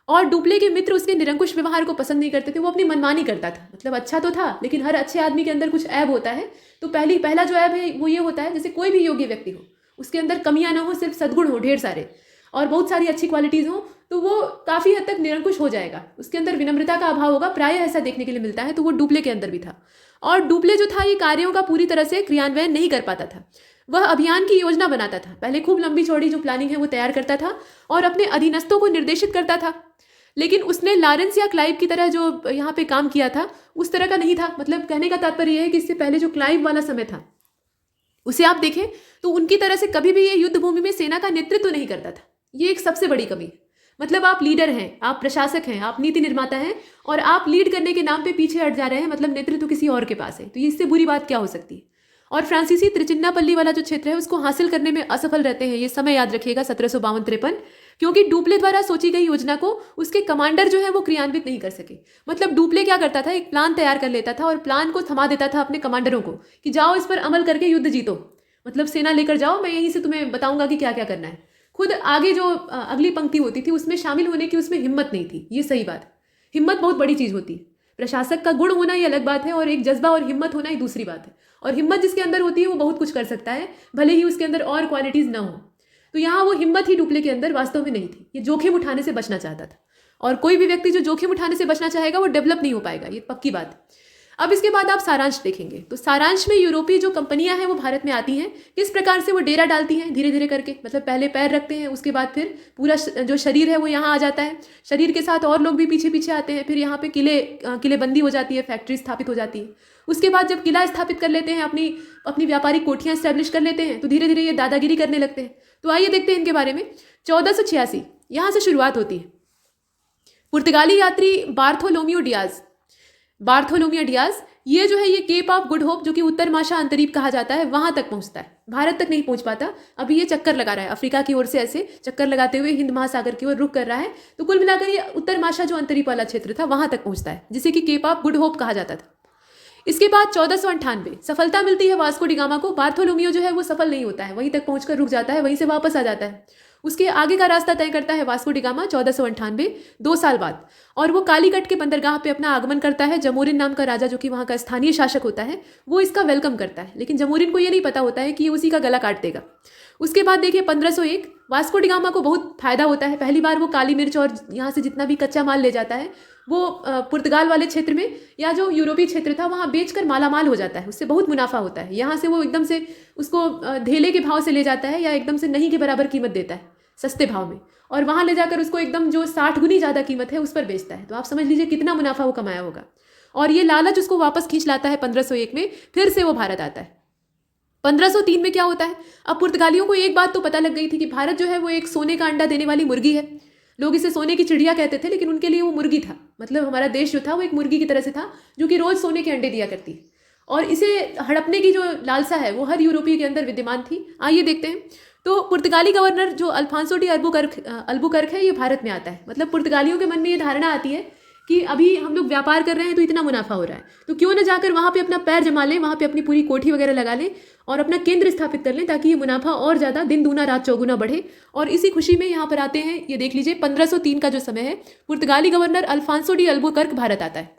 और डुप्ले के मित्र उसके निरंकुश व्यवहार को पसंद नहीं करते थे, वो अपनी मनमानी करता था। मतलब अच्छा तो था लेकिन हर अच्छे आदमी के अंदर कुछ ऐब होता है। तो पहला जो ऐब है वो ये होता है जैसे कोई भी योग्य व्यक्ति हो उसके अंदर कमियां ना हो, सिर्फ सद्गुण हो ढेर सारे और बहुत सारी अच्छी क्वालिटीज़ हो तो वो काफ़ी हद तक निरंकुश हो जाएगा। उसके अंदर विनम्रता का अभाव होगा, प्रायः ऐसा देखने के लिए मिलता है। तो वो डुप्ले के अंदर भी था और डुप्ले जो था ये कार्यों का पूरी तरह से क्रियान्वयन नहीं कर पाता था। वह अभियान की योजना बनाता था, पहले खूब लंबी चौड़ी जो प्लानिंग है वो तैयार करता था और अपने अधीनस्थों को निर्देशित करता था। लेकिन उसने लॉरेंस या क्लाइव की तरह जो यहाँ पे काम किया था उस तरह का नहीं था। मतलब कहने का तात्पर्य यह है कि इससे पहले जो क्लाइव वाला समय था उसे आप देखें तो उनकी तरह से कभी भी ये युद्ध भूमि में सेना का नेतृत्व नहीं करता था। ये एक सबसे बड़ी कमी है। मतलब आप लीडर हैं, आप प्रशासक हैं, आप नीति निर्माता हैं और आप लीड करने के नाम पे पीछे हट जा रहे हैं। मतलब नेतृत्व किसी और के पास है। तो इससे बुरी बात क्या हो सकती है। और फ्रांसीसी त्रिचिन्नापल्ली वाला जो क्षेत्र है उसको हासिल करने में असफल रहते हैं। ये समय याद रखिएगा 1752-53, क्योंकि डुप्ले द्वारा सोची गई योजना को उसके कमांडर जो है वो क्रियान्वित नहीं कर सके। मतलब डुप्ले क्या करता था, एक प्लान तैयार कर लेता था और प्लान को थमा देता था अपने कमांडरों को कि जाओ इस पर अमल करके युद्ध जीतो, मतलब सेना लेकर जाओ, मैं यहीं से तुम्हें बताऊंगा कि क्या क्या करना है। खुद आगे जो अगली पंक्ति होती थी उसमें शामिल होने की उसमें हिम्मत नहीं थी। ये सही बात है। हिम्मत बहुत बड़ी चीज़ होती है। प्रशासक का गुण होना ये अलग बात है और एक जज्बा और हिम्मत होना ही दूसरी बात है। और हिम्मत जिसके अंदर होती है वो बहुत कुछ कर सकता है, भले ही उसके अंदर और क्वालिटीज़ ना हो। तो यहाँ वो हिम्मत ही डुप्ले के अंदर वास्तव में नहीं थी। ये जोखिम उठाने से बचना चाहता था और कोई भी व्यक्ति जो जोखिम उठाने से बचना चाहेगा वो डेवलप नहीं हो पाएगा, ये पक्की बात है। अब इसके बाद आप सारांश देखेंगे तो सारांश में यूरोपीय जो कंपनियां हैं वो भारत में आती हैं, किस प्रकार से वो डेरा डालती हैं धीरे धीरे करके। मतलब पहले पैर रखते हैं, उसके बाद फिर पूरा जो शरीर है वो यहाँ आ जाता है, शरीर के साथ और लोग भी पीछे पीछे आते हैं। फिर यहाँ पे किलेबंदी हो जाती है, फैक्ट्री स्थापित हो जाती है। उसके बाद जब किला स्थापित कर लेते हैं, अपनी व्यापारिक कोठियाँ स्टैब्लिश कर लेते हैं, तो धीरे धीरे ये दादागिरी करने लगते हैं। तो आइए देखते हैं इनके बारे में। 1486 यहाँ से शुरुआत होती है। पुर्तगाली यात्री बार्थोलोमियो डियाज ये जो है ये केप ऑफ गुड होप जो कि उत्तर माशा अंतरीप कहा जाता है वहां तक पहुंचता है। भारत तक नहीं पहुंच पाता। अभी ये चक्कर लगा रहा है अफ्रीका की ओर से, ऐसे चक्कर लगाते हुए हिंद महासागर की ओर रुख कर रहा है। तो कुल मिलाकर ये उत्तर माशा जो अंतरीप वाला क्षेत्र था वहां तक पहुंचता है, जिसे कि केप ऑफ गुड होप कहा जाता था। इसके बाद 1498 सफलता मिलती है वास्को डी गामा को। बार्थोलोमियो जो है वो सफल नहीं होता है, वहीं तक पहुंचकर रुक जाता है, वहीं से वापस आ जाता है। उसके आगे का रास्ता तय करता है वास्को डी गामा 1498, 2 साल बाद, और वो कालीकट के बंदरगाह पे अपना आगमन करता है। जमोरिन नाम का राजा जो कि वहाँ का स्थानीय शासक होता है वो इसका वेलकम करता है, लेकिन जमोरिन को ये नहीं पता होता है कि ये उसी का गला काट देगा। उसके बाद देखिए 1501 वास्को डी गामा को बहुत फायदा होता है। पहली बार वो काली मिर्च और यहाँ से जितना भी कच्चा माल ले जाता है वो पुर्तगाल वाले क्षेत्र में या जो यूरोपीय क्षेत्र था वहाँ बेचकर मालामाल हो जाता है, उससे बहुत मुनाफा होता है। यहाँ से वो एकदम से उसको धेले के भाव से ले जाता है या एकदम से नहीं के बराबर कीमत देता है सस्ते भाव में, और वहाँ ले जाकर उसको एकदम जो 60 गुनी ज़्यादा कीमत है उस पर बेचता है। तो आप समझ लीजिए कितना मुनाफा वो कमाया होगा। और ये लालच उसको वापस खींच लाता है 1501 में, फिर से वो भारत आता है। 1503 में क्या होता है, अब पुर्तगालियों को एक बात तो पता लग गई थी कि भारत जो है वो एक सोने का अंडा देने वाली मुर्गी है। लोग इसे सोने की चिड़िया कहते थे, लेकिन उनके लिए वो मुर्गी था। मतलब हमारा देश जो था वो एक मुर्गी की तरह से था जो कि रोज़ सोने के अंडे दिया करती है। और इसे हड़पने की जो लालसा है वो हर यूरोपीय के अंदर विद्यमान थी। आइए देखते हैं। तो पुर्तगाली गवर्नर जो अल्फांसो डी अल्बुकर्क है, ये भारत में आता है। मतलब पुर्तगालियों के मन में ये धारणा आती है कि अभी हम लोग व्यापार कर रहे हैं तो इतना मुनाफा हो रहा है, तो क्यों ना जाकर वहाँ पे अपना पैर जमा लें, वहाँ पे अपनी पूरी कोठी वगैरह लगा लें और अपना केंद्र स्थापित कर लें, ताकि ये मुनाफा और ज़्यादा दिन दूना रात चौगुना बढ़े। और इसी खुशी में यहाँ पर आते हैं। ये देख लीजिए 1503 का जो समय है, पुर्तगाली governor Afonso de Albuquerque Bharat आता है।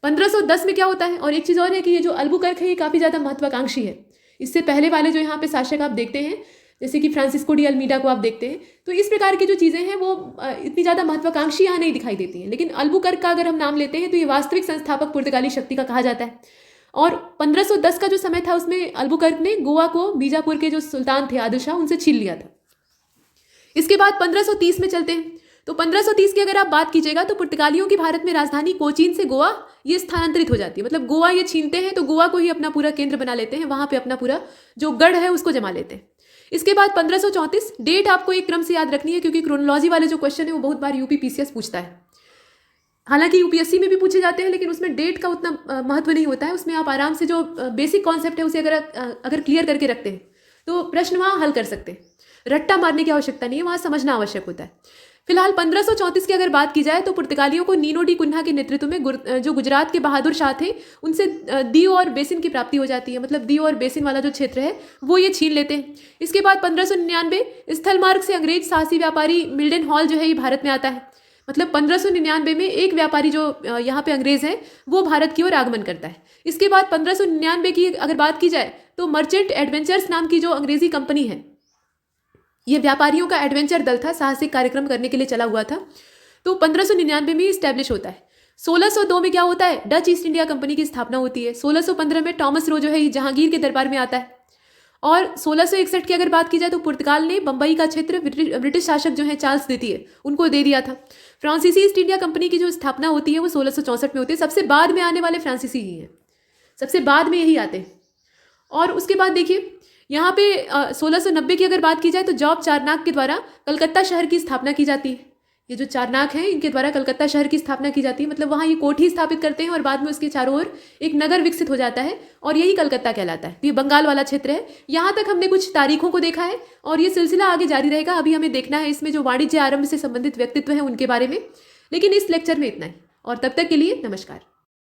1510 में क्या होता है, और एक चीज़ और है कि ये जो अल्बुकर्क है ये काफ़ी ज़्यादा महत्वाकांक्षी है। इससे पहले वाले जो यहाँ पे शासक आप देखते हैं, जैसे कि फ्रांसिस्को डी अल्मीडा को आप देखते हैं, तो इस प्रकार की जो चीज़ें हैं वो इतनी ज़्यादा महत्वाकांक्षी यहाँ नहीं दिखाई देती हैं। लेकिन अल्बुकर्क का अगर हम नाम लेते हैं तो ये वास्तविक संस्थापक पुर्तगाली शक्ति का कहा जाता है। और 1510 का जो समय था उसमें अल्बुकर्क ने गोवा को बीजापुर के जो सुल्तान थे आदिल शाह, उनसे छीन लिया था। इसके बाद 1530 में चलते हैं। तो 1530 की अगर आप बात कीजिएगा तो पुर्तगालियों की भारत में राजधानी कोचीन से गोवा ये स्थानांतरित हो जाती है। मतलब गोवा ये छीनते हैं तो गोवा को ही अपना पूरा केंद्र बना लेते हैं, वहाँ पे अपना पूरा जो गढ़ है उसको जमा लेते हैं। इसके बाद 1534, डेट आपको एक क्रम से याद रखनी है क्योंकि क्रोनोलॉजी वाले जो क्वेश्चन है वो बहुत बार यूपी पीसीएस पूछता है। हालांकि यूपीएससी में भी पूछे जाते हैं लेकिन उसमें डेट का उतना महत्व नहीं होता है। उसमें आप आराम से जो बेसिक कॉन्सेप्ट है उसे अगर क्लियर करके रखते हैं तो प्रश्न वहाँ हल कर सकते हैं। रट्टा मारने की आवश्यकता नहीं है, वहाँ समझना आवश्यक होता है। फिलहाल 1534 की अगर बात की जाए तो पुर्तगालियों को नीनो डी कुन्हा के नेतृत्व में जो गुजरात के बहादुर शाह थे उनसे दीव और बेसिन की प्राप्ति हो जाती है। मतलब दीव और बेसिन वाला जो क्षेत्र है वो ये छीन लेते हैं। इसके बाद 1599 स्थल मार्ग से अंग्रेज साहसी व्यापारी मिल्डन हॉल जो है ये भारत में आता है। मतलब 1599 में एक व्यापारी जो यहाँ पे अंग्रेज है वो भारत की ओर आगमन करता है। इसके बाद 1599 की अगर बात की जाए तो मर्चेंट एडवेंचर्स नाम की जो अंग्रेजी कंपनी है, ये व्यापारियों का एडवेंचर दल था, साहसिक कार्यक्रम करने के लिए चला हुआ था। तो 1599 में इस्टेब्लिश होता है। 1602 में क्या होता है, डच ईस्ट इंडिया कंपनी की स्थापना होती है। 1615 में टॉमस रो जो है जहांगीर के दरबार में आता है। और 1661 की अगर बात की जाए तो पुर्तगाल ने बंबई का क्षेत्र ब्रिटिश शासक जो है चार्ल्स द्वितीय उनको दे दिया था। फ्रांसीसी ईस्ट इंडिया कंपनी की जो स्थापना होती है वो 1664 में होती है। सबसे बाद में आने वाले फ्रांसीसी ही हैं, सबसे बाद में यही आते हैं। और उसके बाद देखिए यहाँ पे 1690 की अगर बात की जाए तो जॉब चारनाक के द्वारा कलकत्ता शहर की स्थापना की जाती है। ये जो चारनाक हैं इनके द्वारा कलकत्ता शहर की स्थापना की जाती है। मतलब वहाँ ये कोठी स्थापित करते हैं और बाद में उसके चारों ओर एक नगर विकसित हो जाता है और यही कलकत्ता कहलाता है। तो ये बंगाल वाला क्षेत्र है। यहाँ तक हमने कुछ तारीखों को देखा है और ये सिलसिला आगे जारी रहेगा। अभी हमें देखना है इसमें जो वाणिज्य आरंभ से संबंधित व्यक्तित्व हैं उनके बारे में। लेकिन इस लेक्चर में इतना ही, और तब तक के लिए नमस्कार।